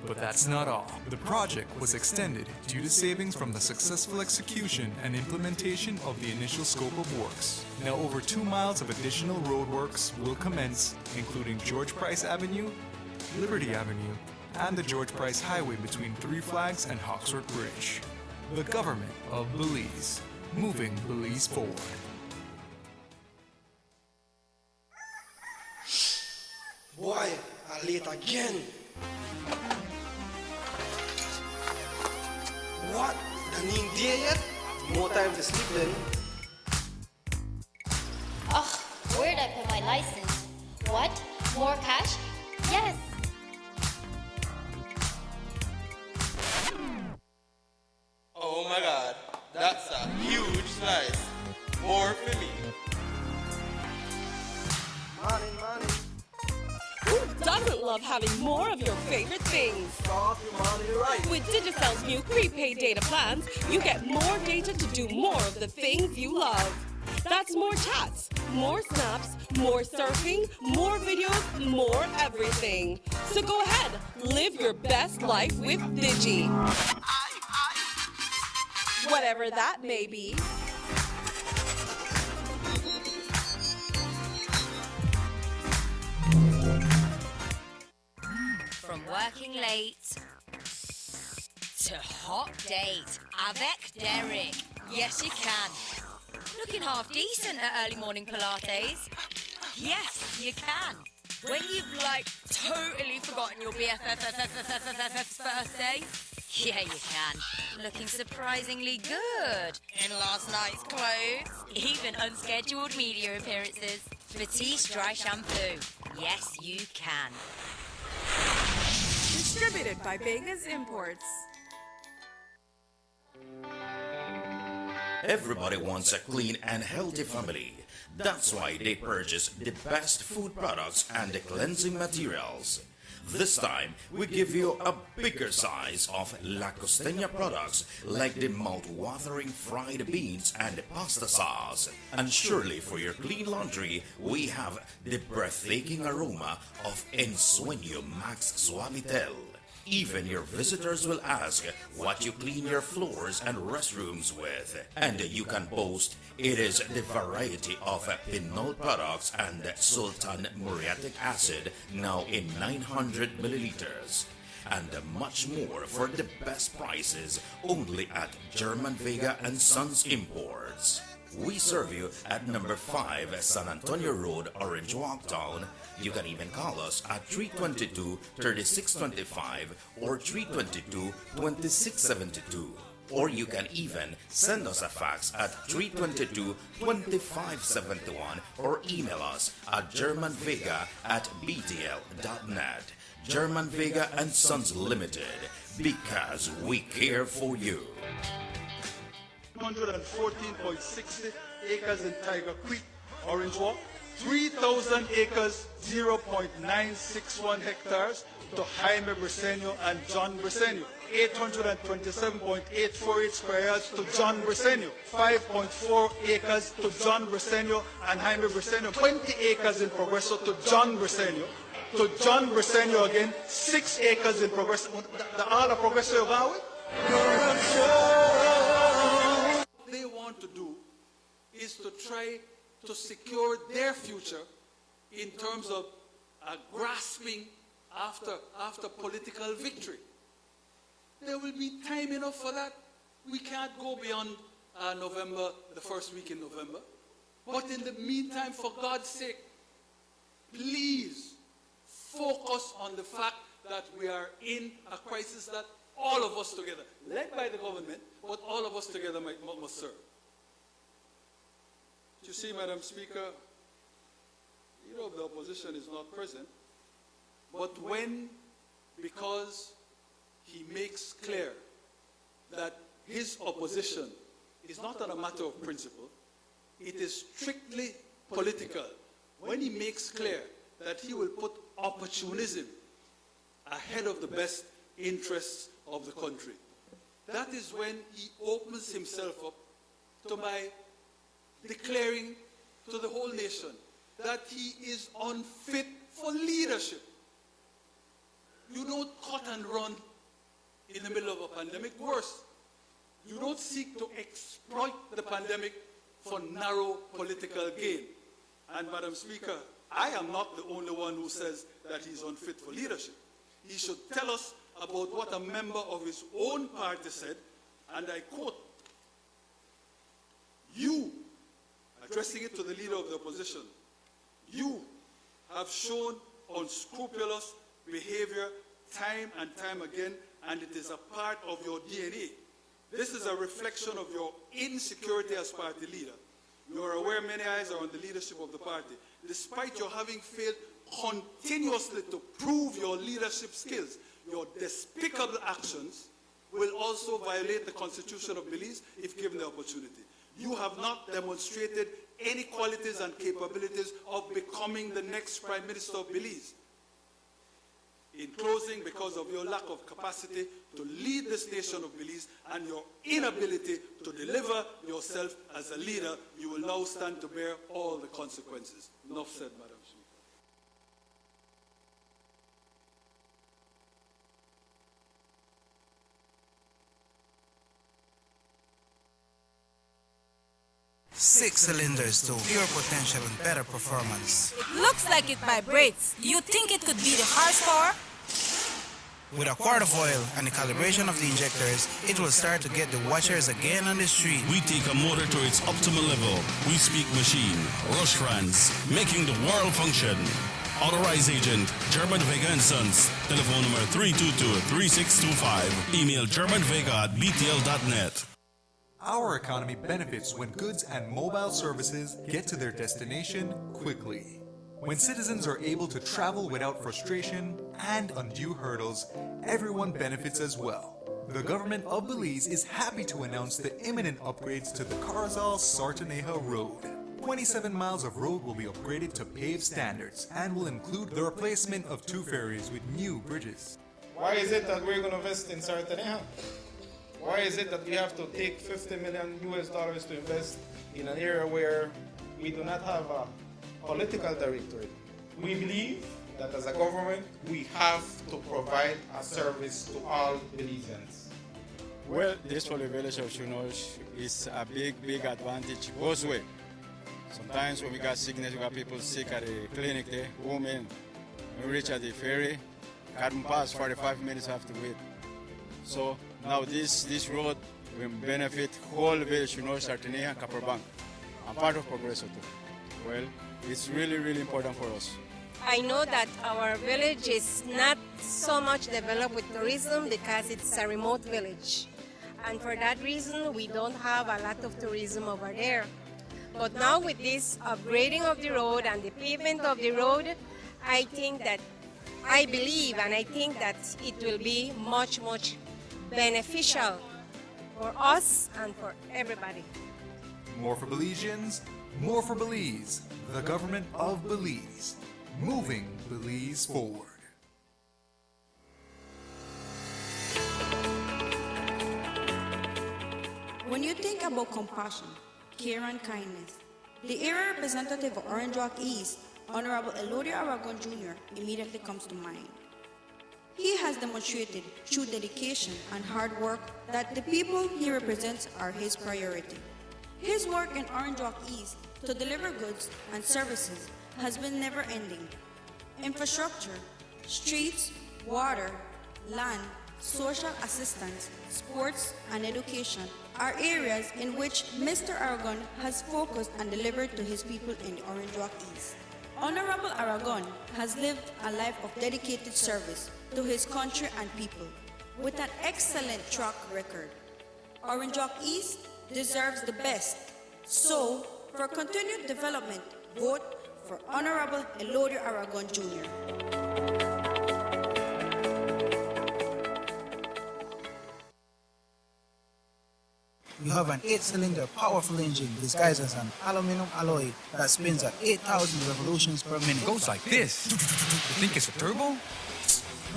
But that's not all. The project was extended due to savings from the successful execution and implementation of the initial scope of works. Now over 2 miles of additional roadworks will commence, including George Price Avenue, Liberty Avenue, and the George Price Highway between Three Flags and Hawksworth Bridge. The government of Belize, moving Belize forward. Boy, I'm late again. Ain't there yet? More time to sleep then. Ugh, where'd I put my license? What? More cash? Yes. Oh my God, that's a huge slice. More for me. Money, money. Who doesn't love having more of your favorite things? Start your money right. With Digicel's new prepaid data plans, you get more data to do more of the things you love. That's more chats, more snaps, more surfing, more videos, more everything. So go ahead, live your best life with Digi. Whatever that may be. From working late to hot date avec Derek. Yes, you can. Looking half decent at early morning Pilates. Yes, you can. When you've totally forgotten your BFF's birthday. Yeah, you can. Looking surprisingly good in last night's clothes. Even unscheduled media appearances. Batiste Dry Shampoo. Yes, you can. Distributed by Vegas Imports. Everybody wants a clean and healthy family. That's why they purchase the best food products and the cleansing materials. This time, we give you a bigger size of La Costeña products like the mouth-watering fried beans and the pasta sauce. And surely for your clean laundry, we have the breathtaking aroma of Ensueño Max Suavitel. Even your visitors will ask what you clean your floors and restrooms with. And you can boast it is the variety of Pinol products and Sultan muriatic acid now in 900 milliliters. And much more for the best prices only at German Vega and Sons Imports. We serve you at number 5 San Antonio Road, Orange Walk Town. You can even call us at 322-3625 or 322-2672. Or you can even send us a fax at 322-2571 or email us at germanvega@btl.net. German Vega and Sons Limited, because we care for you. 114.60 acres in Tiger Creek, Orange Walk, 3,000 acres, 0.961 hectares to Jaime Briceño and John Briceño, 827.848 square yards to John Briceño, 5.4 acres to John Briceño and Jaime Briceño, 20 acres in Progreso to John Briceño, to John Briceño again, 6 acres in Progreso. All of Progreso you go with? What they want to do is to try to secure their future in terms of grasping after political victory. There will be time enough for that. We can't go beyond November, the first week in November. But in the meantime, for God's sake, please focus on the fact that we are in a crisis that all of us together, led by the government, but all of us together must serve. You see, Madam Speaker, leader of the opposition is not present, but because he makes clear that his opposition is not on a matter of principle, it is strictly political. When he makes clear that he will put opportunism ahead of the best interests of the country, that is when he opens himself up to my declaring to the whole nation that he is unfit for leadership. You don't cut and run in the middle of a pandemic. Worse, you don't seek to exploit the pandemic for narrow political gain. And Madam Speaker, I am not the only one who says that he's unfit for leadership. He should tell us about what a member of his own party said, and I quote, "You," addressing it to the leader of the opposition, "you have shown unscrupulous behavior time and time again, and it is a part of your DNA. This is a reflection of your insecurity as party leader. You are aware many eyes are on the leadership of the party. Despite your having failed continuously to prove your leadership skills, your despicable actions will also violate the Constitution of Belize if given the opportunity. You have not demonstrated any qualities and capabilities of becoming the next Prime Minister of Belize. In closing, because of your lack of capacity to lead this nation of Belize and your inability to deliver yourself as a leader, you will now stand to bear all the consequences. Enough said, Madam Speaker. Six cylinders to pure potential and better performance. It looks like it vibrates. You think it could be the horsepower? With a quart of oil and the calibration of the injectors, it will start to get the watchers again on the street. We take a motor to its optimal level. We speak machine. Rush France, making the world function. Authorized agent, German Vega & Sons. Telephone number 322-3625. Email germanvega@btl.net. Our economy benefits when goods and mobile services get to their destination quickly. When citizens are able to travel without frustration and undue hurdles, everyone benefits as well. The government of Belize is happy to announce the imminent upgrades to the Carazal-Sartaneja Road. 27 miles of road will be upgraded to paved standards and will include the replacement of 2 ferries with new bridges. Why is it that we're going to invest in Sartaneja? Why is it that we have to take $50 million to invest in an area where we do not have a political directorate? We believe that as a government, we have to provide a service to all Belizeans. Well, this for the village of Chunosh is a big advantage both ways. Sometimes when we got sickness, we got people sick at the clinic there, women. When we reach at the ferry, can't pass 45 minutes, have to wait. So now this road will benefit whole village, Chunosh, Sartaneja, and Copperbank. I'm part of Progreso too. Well, it's really important for us. I know that our village is not so much developed with tourism because it's a remote village. And for that reason, we don't have a lot of tourism over there. But now with this upgrading of the road and the pavement of the road, I believe and I think that it will be much beneficial for us and for everybody. More for Belizeans, more for Belize. The government of Belize, moving Belize forward. When you think about compassion, care and kindness, the area representative of Orange Walk East, Honorable Elodio Aragon Jr., immediately comes to mind. He has demonstrated through dedication and hard work that the people he represents are his priority. His work in Orange Walk East to deliver goods and services has been never-ending. Infrastructure, streets, water, land, social assistance, sports, and education are areas in which Mr. Aragon has focused and delivered to his people in the Orange Walk East. Honorable Aragon has lived a life of dedicated service to his country and people with an excellent track record. Orange Walk East deserves the best. So, for continued development, vote for Honorable Elodio Aragon Jr. You have an 8-cylinder powerful engine disguised as an aluminum alloy that spins at 8,000 revolutions per minute. Goes like this. You think it's a turbo?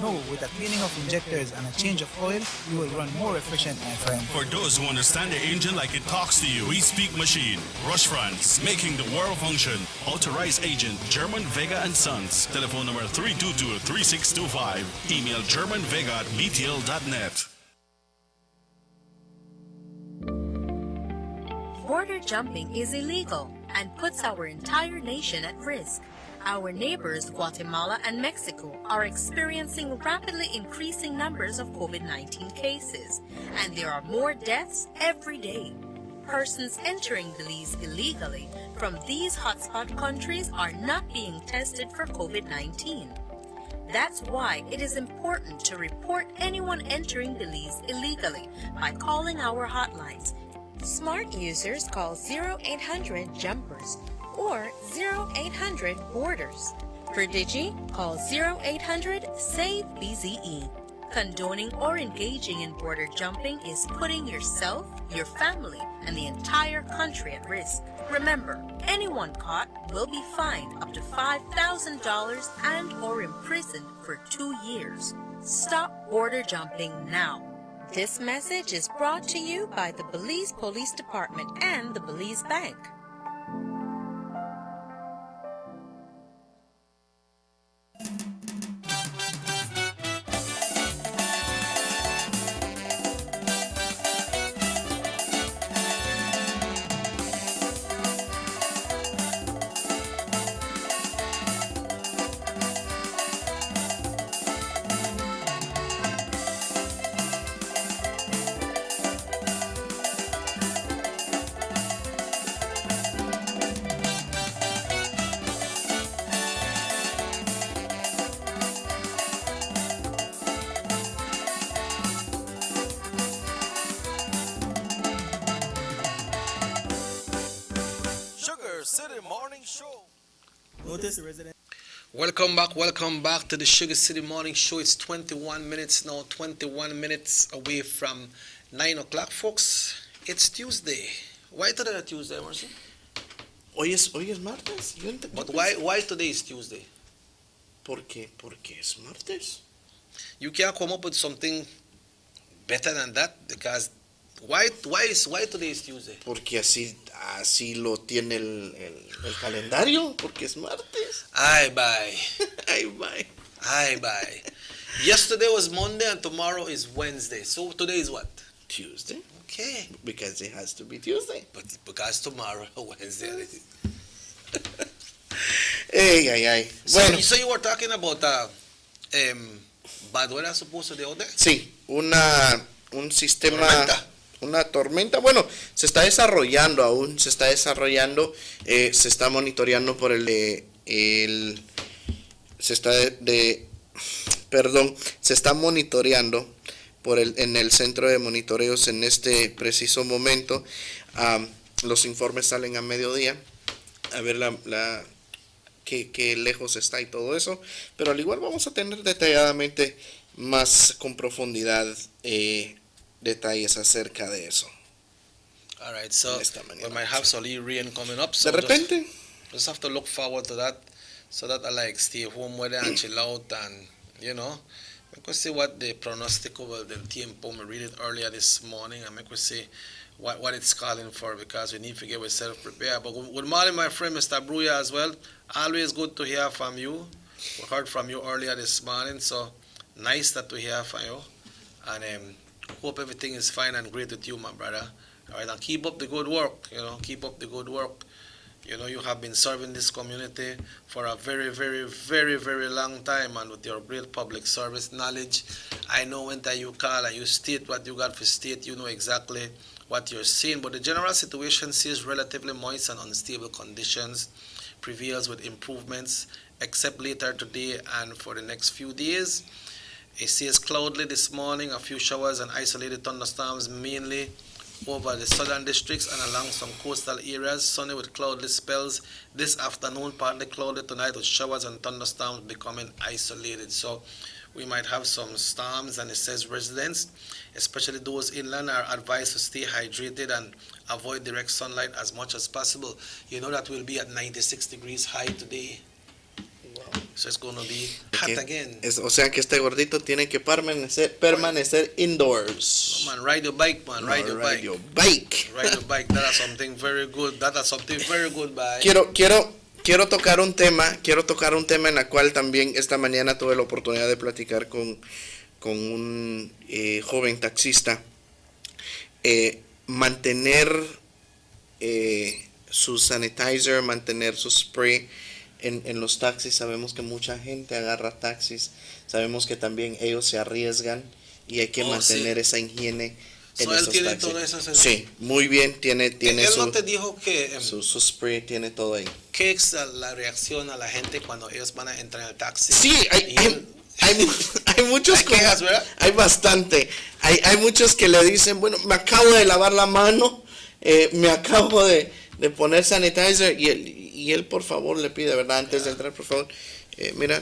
No, with the cleaning of injectors and a change of oil, you will run more efficient, my friend. For those who understand the engine like it talks to you, we speak machine. Rush France, making the world function. Authorized agent, German Vega & Sons. Telephone number 322-3625. Email germanvega@btl.net. Border jumping is illegal and puts our entire nation at risk. Our neighbors, Guatemala and Mexico, are experiencing rapidly increasing numbers of COVID-19 cases, and there are more deaths every day. Persons entering Belize illegally from these hotspot countries are not being tested for COVID-19. That's why it is important to report anyone entering Belize illegally by calling our hotlines. Smart users call 0800 Jumpers or 0800 Borders. For Digi, call 0800 SAVE BZE. Condoning or engaging in border jumping is putting yourself, your family, and the entire country at risk. Remember, anyone caught will be fined up to $5,000 and or imprisoned for 2 years. Stop border jumping now. This message is brought to you by the Belize Police Department and the Belize Bank. City Morning Show. Notice the resident. Welcome back to the Sugar City Morning Show. It's 21 minutes now, 21 minutes away from 9 o'clock, folks. It's Tuesday. Why today is Tuesday, Mercy? Hoy es martes. But why today is Tuesday? Porque es martes. You can't come up with something better than that, because why today is Tuesday? Porque así lo tiene el calendario, porque es martes. Ay, bye. Ay, bye. Yesterday was Monday and tomorrow is Wednesday. So today is what? Tuesday. Okay. Because it has to be Tuesday. But because tomorrow Wednesday. Ay. Bueno. So you were talking about bad weather supposed to be out there? Sí, un sistema... Una tormenta, bueno, se está desarrollando aún, se está monitoreando por se está monitoreando en el centro de monitoreos en este preciso momento. Los informes salen a mediodía, a ver qué lejos está y todo eso, pero al igual vamos a tener detalladamente más con profundidad detalles acerca de eso. All right, so we might have some rain coming up. So de repente, just have to look forward to that, so that I like stay home with it and chill out, and we could see what the pronostico del tiempo. We read it earlier this morning, and we could see what it's calling for, because we need to get ourselves prepared. But good morning, my friend, Mr. Bruya, as well. Always good to hear from you. We heard from you earlier this morning, so nice that we hear from you, and hope everything is fine and great with you, my brother. All right, and keep up the good work. Keep up the good work. You have been serving this community for a very, very, very, very long time, and with your great public service knowledge, I know when you call and you state what you got for state, you know exactly what you're seeing. But the general situation sees relatively moist and unstable conditions, prevails with improvements, except later today and for the next few days. It says cloudy this morning, a few showers and isolated thunderstorms, mainly over the southern districts and along some coastal areas. Sunny with cloudy spells this afternoon, partly cloudy tonight with showers and thunderstorms becoming isolated. So we might have some storms, and it says residents, especially those inland, are advised to stay hydrated and avoid direct sunlight as much as possible. You know that we'll be at 96 degrees high today. So it's going to be hot again. O sea que este gordito tiene que permanecer indoors. No, man, ride your bike, man. Ride your bike. That is something very good. Bye. Quiero tocar un tema en la cual también esta mañana tuve la oportunidad de platicar con un joven taxista. Mantener su sanitizer, mantener su spray en los taxis. Sabemos que mucha gente agarra taxis, sabemos que también ellos se arriesgan y hay que mantener esa higiene en esos taxis. Todo eso, sí, muy bien, tiene él no te dijo que su spray, tiene todo ahí. ¿Qué es la reacción a la gente cuando ellos van a entrar en el taxi? Sí, Hay muchos hay bastante. Hay muchos que le dicen, bueno, me acabo de lavar la mano, me acabo de poner sanitizer y él por favor le pide, ¿verdad? Antes de entrar, por favor, mira,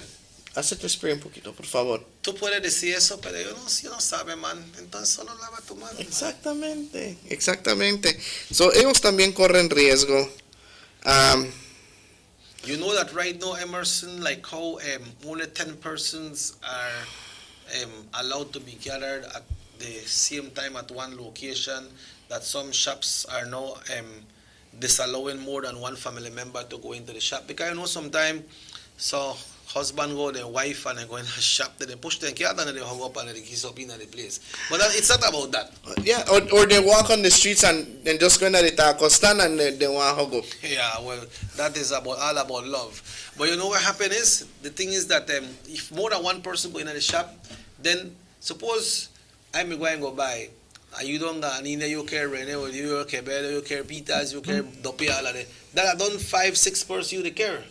hazte spray un poquito, por favor. Tú puedes decir eso, pero yo no sabe, man. Entonces solo lava tu mano. Exactamente. So, ellos también corren riesgo. You know that right now, Emerson, like how only 10 persons are allowed to be gathered at the same time at one location, that some shops are now disallowing more than one family member to go into the shop. Because I know sometimes, so husband go, the wife, and they go in the shop, then they push them cat and they hung up and they kiss up in the place. But it's not about that. Yeah, or they walk on the streets and just go in the taco stand and they want to hug up. Yeah, well, that is all about love. But you know what happens is, the thing is that if more than one person go in the shop, then suppose I'm going to go buy, and you don't got Nina, you care Rene, or you care Bella, you care Peters, you care Doppy, all of that. That done 5-6 persons you care.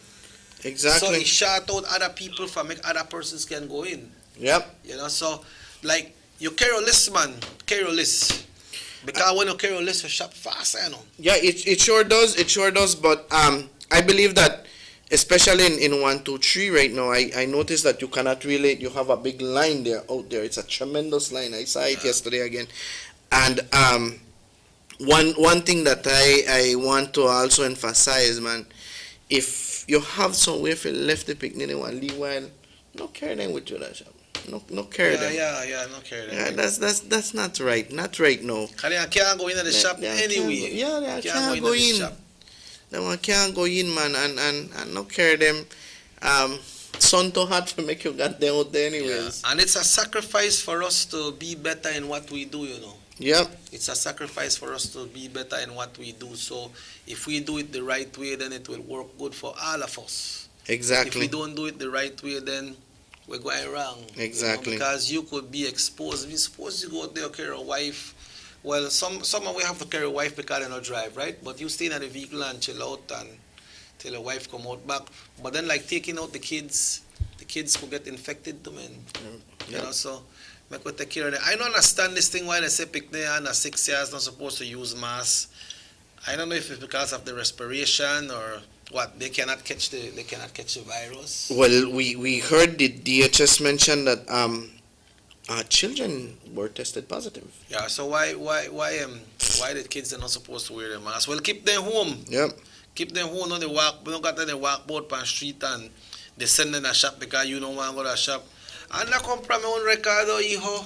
Exactly. So he shut out other people for make other persons can go in. Yep. You know, so like you carry a list, man, carry a list. Because when you carry a list, you shop fast, you know. Yeah, it sure does. It sure does. But I believe that, especially in 123 right now, I noticed that you cannot really, you have a big line there out there. It's a tremendous line. I saw it yesterday again. And one thing that I want to also emphasize, man, if you have somewhere for left the picnic and want leave while, no carry them with you that shop. No carry them. Yeah, no carry them. Yeah, that's not right. Not right now. Because they can't go into the shop anyway. They can't go in. They can't go in, man, and not carry them. Sun too hot to make you get them out there anyways. Yeah. And it's a sacrifice for us to be better in what we do, you know. Yep. It's a sacrifice for us to be better in what we do. So if we do it the right way, then it will work good for all of us. Exactly. If we don't do it the right way, then we're going wrong. Exactly. You know, because you could be exposed. We're supposed to go out there and carry a wife. Well, some we have to carry a wife because they don't drive, right? But you stay in the vehicle and chill out and till the wife come out back. But then like taking out the kids could get infected too, man. You know, so make we take care of them. I don't understand this thing why they say picnic and 6 years not supposed to use masks. I don't know if it's because of the respiration or what. They cannot catch the virus. Well, we heard the DHS mention that children were tested positive. Yeah, so why the kids are not supposed to wear their masks? Well, keep them home. Yep. Keep them home. No, they don't got them walk out on the street and they send them to shop because you don't want to go to the shop. Anda, cómprame un recado, hijo.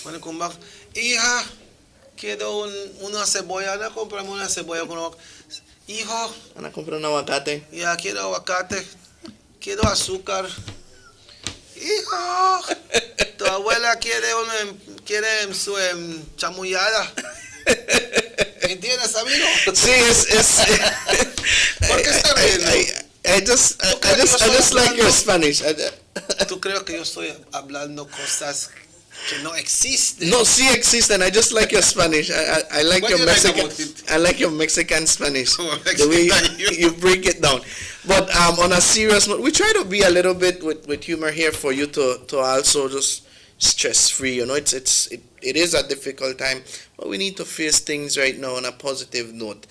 When you come back, hija, quiero una cebolla. Anda, cómprame una cebolla. Hijo. Anda, compra un aguacate. Ya, quiero aguacate. Quiero azúcar. Hijo, tu abuela quiere su chamullada. ¿Entiendes, amigo? Sí, es. ¿Por qué está riendo? I just like your Spanish. ¿Tú crees que yo estoy hablando cosas que no existen? No, sí existen. I just like your Spanish. I like your Mexican. I like your Mexican Spanish. The way you break it down. But on a serious note, we try to be a little bit with humor here for you to also just stress free. You know, it is a difficult time, but we need to face things right now on a positive note.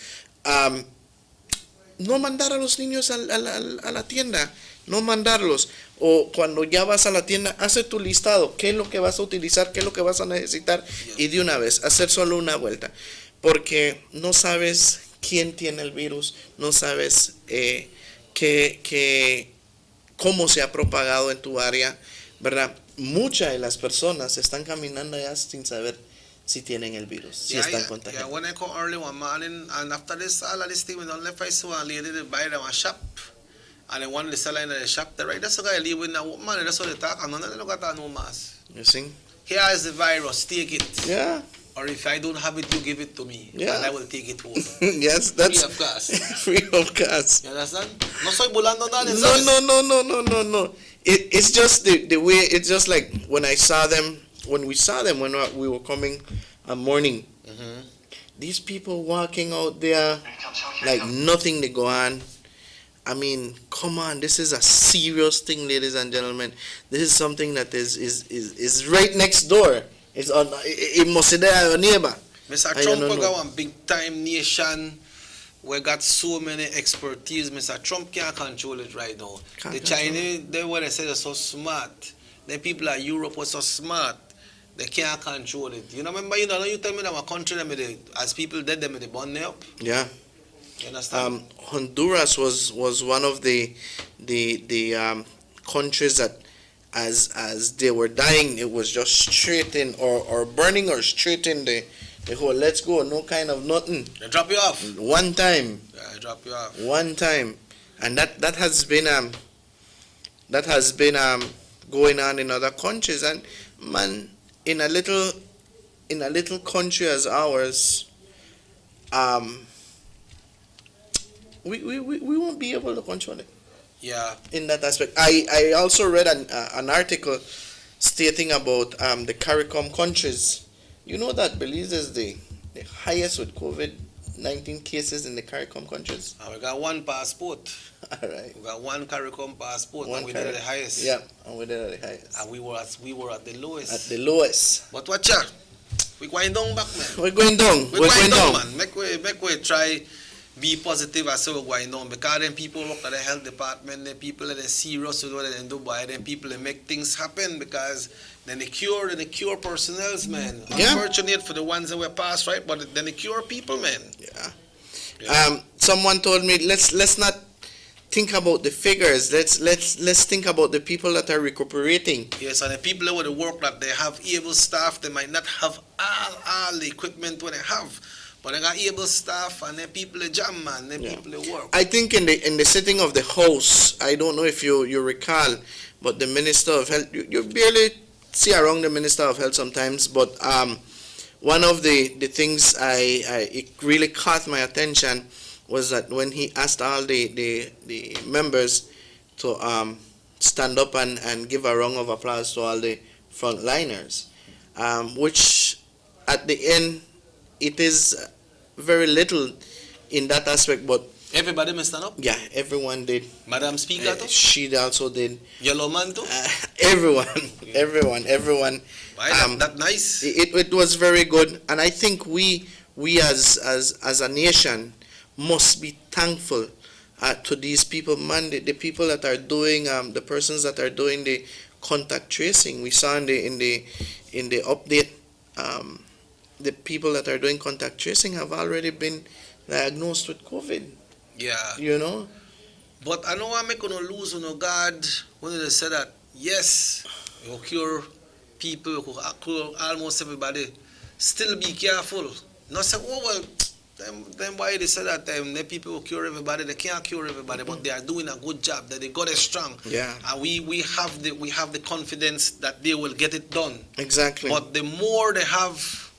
No mandar a los niños a la tienda, no mandarlos. O cuando ya vas a la tienda, hace tu listado, qué es lo que vas a utilizar, qué es lo que vas a necesitar, y de una vez, hacer solo una vuelta. Porque no sabes quién tiene el virus, no sabes cómo se ha propagado en tu área, ¿verdad? Muchas de las personas están caminando ya sin saber si tienen el virus, si están contagiados. Yeah, when I come early one morning, and after this, all of this thing, we don't left, I saw a lady that buy them a shop, and they wanted to sell in the shop, right? That's the guy leave with now, man, that's what they talk, and none of them got no mask. You see? Here is the virus, take it. Yeah. Or if I don't have it, you give it to me, yeah, and I will take it home. Yes, that's free of cost. Free of cost. You understand? No soy bulando nada. No. It's just the way. It's just like when we saw them when we were coming a morning. Mm-hmm. These people walking out there like nothing to go on. I mean, come on, this is a serious thing, ladies and gentlemen. This is something that is right next door. It's on. It must be there, your neighbor. Mr. Trump we got one big time nation. We got so many expertise. Mr. Trump can't control it right now. The Chinese, they what they say they're so smart. The people at Europe were so smart. They can't control it. You know, remember, you tell me that my country, as people dead, them they burn them up. Yeah. You understand? Honduras was one of the countries that, as they were dying, it was just straight in or burning or straight in the whole. Let's go, no kind of nothing. They drop you off. One time. Yeah, they drop you off. One time, and that has been going on in other countries, and man, in a little country as ours, we won't be able to control it. Yeah. In that aspect, I also read an article stating about the CARICOM countries. You know that Belize is the highest with COVID-19 cases in the CARICOM countries. And we got one passport. All right. We got one CARICOM passport, and we did the highest. Yeah, and we did the highest. And we were at the lowest. At the lowest. But watch out. We're going down back, man. We're going down. We're going down, man. Make we try be positive as we're going down, because then people work at the health department, then people that are serious with what they do, by then people that make things happen, because then they cure personnel, man. Yeah. Unfortunate for the ones that were passed, right? But then they cure people, man. Yeah. Someone told me let's not think about the figures. Let's think about the people that are recuperating. Yes, and the people that would work, that they have able staff, they might not have all the equipment what they have. But they got able staff, and then people they jam, man. Then people they work. I think in the sitting of the House, I don't know if you recall, but the Minister of Health, you barely see around the Minister of Health sometimes, but one of the things it really caught my attention was that when he asked all the members to stand up and give a round of applause to all the frontliners, which at the end, it is very little in that aspect, but everybody must stand up. Yeah, everyone did. Madam Speaker too? She also did. Yellow man too? Everyone. Why that nice? It was very good, and I think we as a nation must be thankful to these people, man. The people that are doing the persons that are doing the contact tracing. We saw in the update. The people that are doing contact tracing have already been diagnosed with COVID. Yeah. You know? But I know I'm not going to lose on God when they say that, yes, you cure people, you cure almost everybody. Still be careful. Not say, oh, well, then why they say that the people who cure everybody, they can't cure everybody, but they are doing a good job, that they got it strong. Yeah. And we have the confidence that they will get it done. Exactly. But the more they have,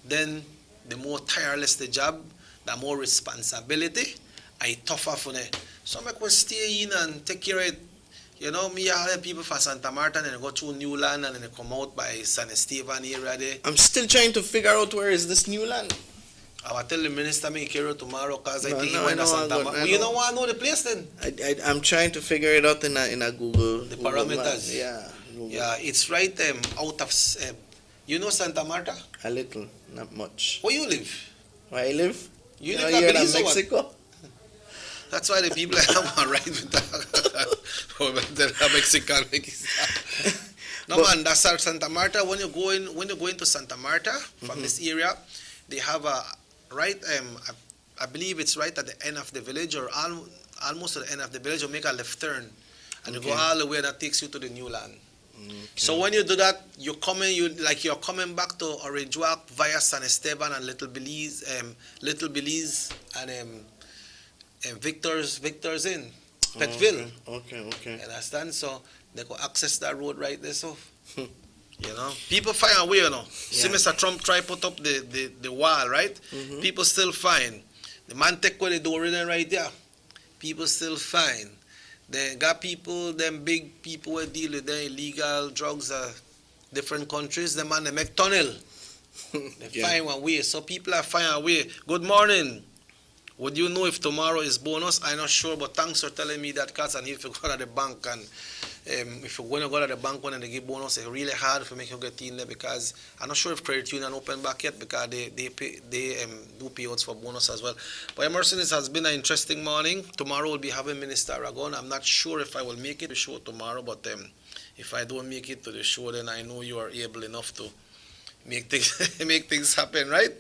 then the more tireless the job, the more responsibility, and tougher for them. So I could stay in and take care of it. You know, me all the people from Santa Marta, and they go through Newland, and then they come out by San Esteban area there. I'm still trying to figure out where is this Newland. I will tell the minister me carry tomorrow, because I think he went to Santa Marta. You don't want to know the place then? I'm trying to figure it out in a Google. The parameters. Yeah. Google. Yeah, it's right out of. You know Santa Marta? A little, not much. Where you live? Where I live? You live here in Belize or what? Mexico. That's why the people have a right with that. Mexican. No, But- man, that's Santa Marta. When you go into Santa Marta from this area, they have a right. I believe it's right at the end of the village, or almost at the end of the village. You make a left turn, and you go all the way. That takes you to the new land. So when you do that, you're coming back to Orange Walk via San Esteban and Little Belize, and Victor's Inn, Petville. Okay. Understand? So they could access that road right there. So you know, people find a way. You know, see, Mr. Trump try put up the wall, right? People still find the man take away the door in there right there. People still find. They got people, them big people who deal with the illegal drugs, different countries. The man they make tunnel. They find one way. So people are finding a way. Good morning. Would you know if tomorrow is bonus? I'm not sure, but thanks for telling me that, because I need to go to the bank, and if you're going to go to the bank when they give bonus, it's really hard for me to get in there, because I'm not sure if credit union open back yet, because they do payouts for bonus as well. But Emerson, it has been an interesting morning. Tomorrow we'll be having Minister Aragon. I'm not sure if I will make it to the show tomorrow, but if I don't make it to the show, then I know you are able enough to make things happen, right?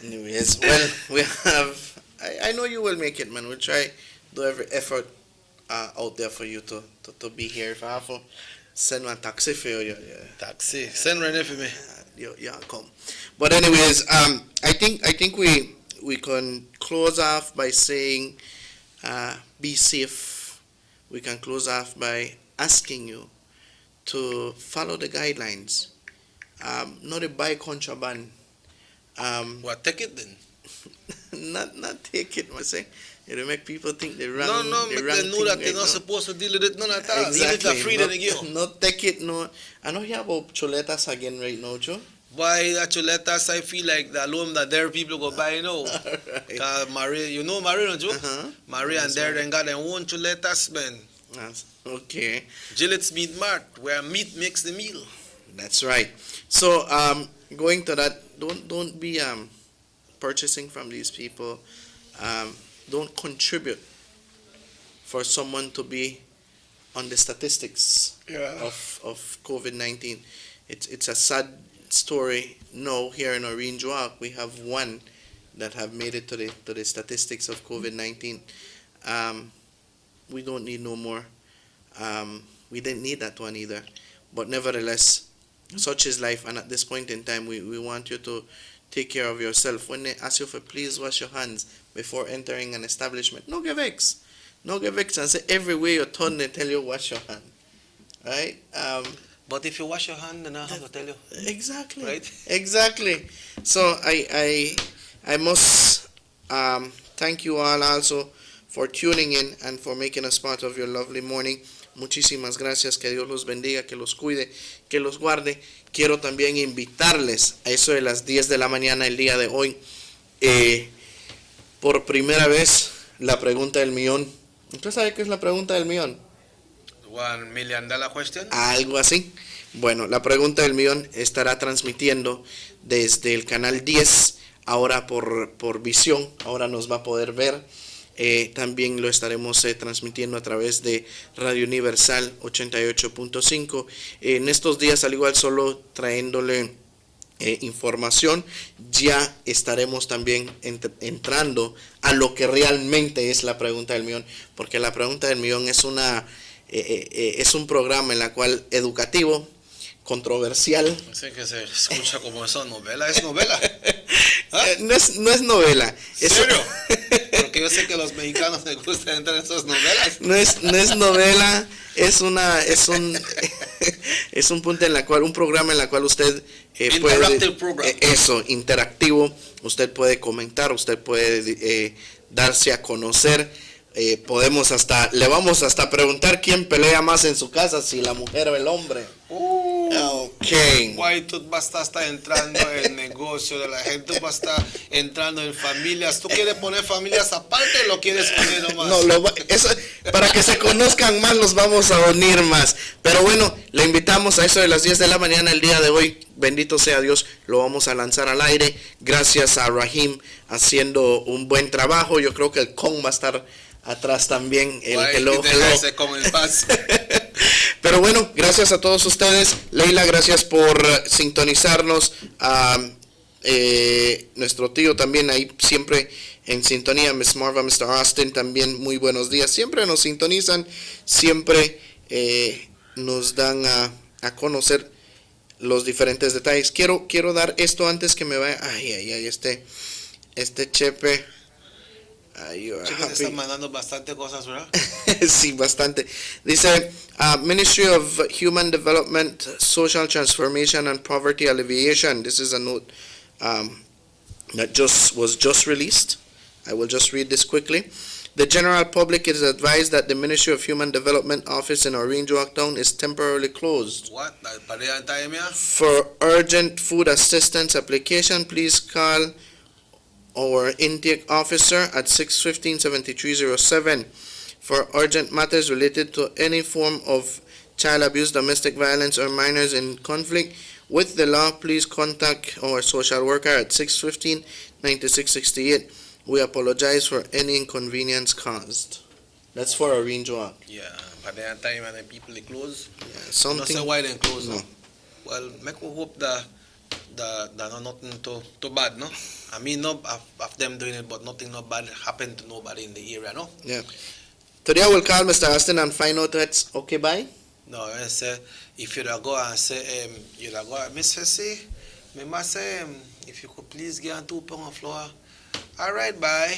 Anyways, well, we have. I know you will make it, man. We'll try do every effort out there for you to be here. If I have to send one taxi for you, taxi. Send Rene for me. Yeah, come. But anyways, I think we can close off by saying, be safe. We can close off by asking you to follow the guidelines. Not to buy contraband. What, take it then? not take it, I say. It'll make people think they're wrong. No, make them know that they're not supposed to deal with it none at all. Exactly. Even if free, then they give. Not take it, no. I know you have about chuletas again right now, Joe. Buy that chuletas, I feel like the alone that there people go buy now. Because Marie, you know Marie, don't you? Marie and there then got their own chuletas, man. Okay. Gillette's Meat Mart, where meat makes the meal. That's right. So, going to that, don't be purchasing from these people. Don't contribute for someone to be on the statistics of COVID-19. It's a sad story. No, here in Orange Walk, we have one that have made it to the statistics of COVID-19. We don't need no more. We didn't need that one either. But nevertheless, such is life, and at this point in time, we want you to take care of yourself. When they ask you for please wash your hands before entering an establishment, no give vex. No give vex and say everywhere you turn they tell you wash your hand. Right? But if you wash your hand, then I have to tell you. Exactly. Right? Exactly. So I must thank you all also for tuning in and for making us part of your lovely morning. Muchísimas gracias, que Dios los bendiga, que los cuide, que los guarde. Quiero también invitarles a eso de las 10 de la mañana el día de hoy. Por primera vez, la pregunta del millón. ¿Usted sabe qué es la pregunta del millón? $1 million question. Algo así. Bueno, la pregunta del millón estará transmitiendo desde el canal 10, ahora por visión, ahora nos va a poder ver. También lo estaremos transmitiendo a través de Radio Universal 88.5. En estos días, al igual, solo trayéndole información, ya estaremos también entrando a lo que realmente es la pregunta del millón, porque la pregunta del millón es un programa en la cual educativo, controversial. Sé que se escucha como esa novela. ¿Es novela? ¿Ah? No es novela. ¿En serio? Porque yo sé que a los mexicanos les gusta entrar en esas novelas. No es novela, es un punto en la cual, un programa en la cual usted puede, interactivo, usted puede comentar, usted puede darse a conocer. Le vamos hasta preguntar quién pelea más en su casa, si la mujer o el hombre. Okay. Tú vas a estar entrando en el negocio de la gente, vas a estar entrando en familias. ¿Tú quieres poner familias aparte o lo quieres poner nomás? No, para que se conozcan más, los vamos a unir más. Pero bueno, le invitamos a eso de las 10 de la mañana el día de hoy. Bendito sea Dios, lo vamos a lanzar al aire. Gracias a Rahim haciendo un buen trabajo. Yo creo que el Kong va a estar atrás también. Hello. Con el paz. Pero bueno, gracias a todos ustedes. Leila, gracias por sintonizarnos. Nuestro tío también ahí siempre en sintonía. Miss Marva, Mr. Austin también, muy buenos días. Siempre nos sintonizan, siempre nos dan a conocer los diferentes detalles. Quiero dar esto antes que me vaya. Este Chepe. Te están mandando bastante cosas, ¿verdad? Sí, bastante. Dice, Ministry of Human Development, Social Transformation and Poverty Alleviation. This is a note that was just released. I will just read this quickly. The general public is advised that the Ministry of Human Development office in Orange Walk Town is temporarily closed. What? For urgent food assistance application, please call our intake officer at 615-7307 for urgent matters related to any form of child abuse, domestic violence, or minors in conflict with the law. Please contact our social worker at 615-9668. We apologize for any inconvenience caused. That's for Orange Walk. Yeah, but there are time when the people they close. Yeah, Not something. say why they close. No. No. Well, make we hope that no nothing too bad, no. I mean, no of them doing it, but nothing no bad happened to nobody in the area, no. Yeah. Today I will call Mr. Austin and find out that's okay, bye. No, I say if you go and say you go, Mr. C, me must say if you could please get on 2 pounds of flour. All right, bye.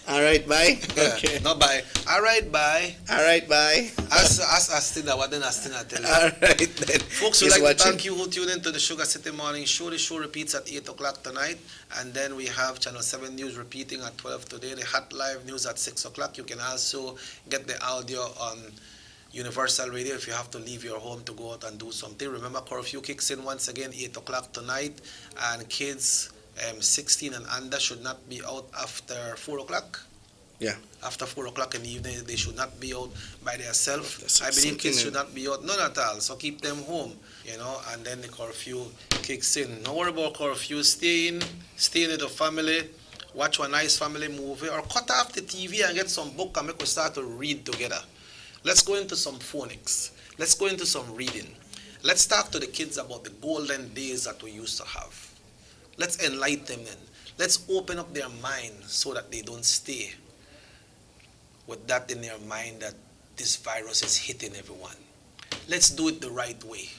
All right, bye. Yeah, Okay. not bye. All right, bye. All right, bye. As Astina, what then Astina tell you? All right then. Folks, we'd He's like watching. to thank you who tuned into the Sugar City Morning Show. The show repeats at 8 o'clock tonight. And then we have Channel 7 News repeating at 12 today. The Hot Live News at 6 o'clock. You can also get the audio on Universal Radio if you have to leave your home to go out and do something. Remember, curfew kicks in once again, 8 o'clock tonight. And kids 16 and under should not be out after 4 o'clock. Yeah. After 4 o'clock in the evening, they should not be out by themselves. That's I believe kids 16 should not be out, none at all. So keep them home, and then the curfew kicks in. No worry about curfew. Stay in with the family, watch a nice family movie, or cut off the TV and get some book and make us start to read together. Let's go into some phonics. Let's go into some reading. Let's talk to the kids about the golden days that we used to have. Let's enlighten them. Let's open up their mind so that they don't stay with that in their mind that this virus is hitting everyone. Let's do it the right way,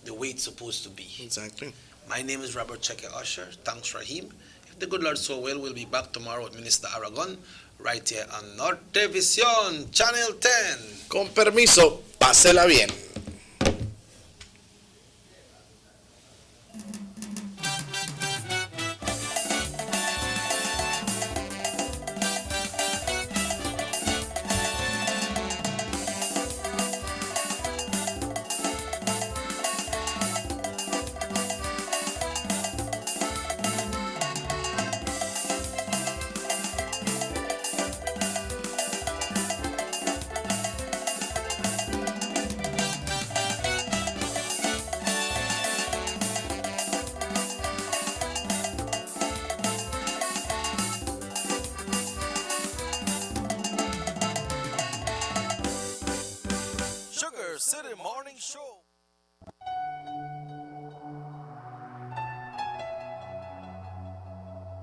the way it's supposed to be. Exactly. My name is Robert Cheke Usher. Thanks, Rahim. If the good Lord so will, we'll be back tomorrow with Minister Aragon right here on Nortevisión, Channel 10. Con permiso, pásela bien. Sugar City Morning Show.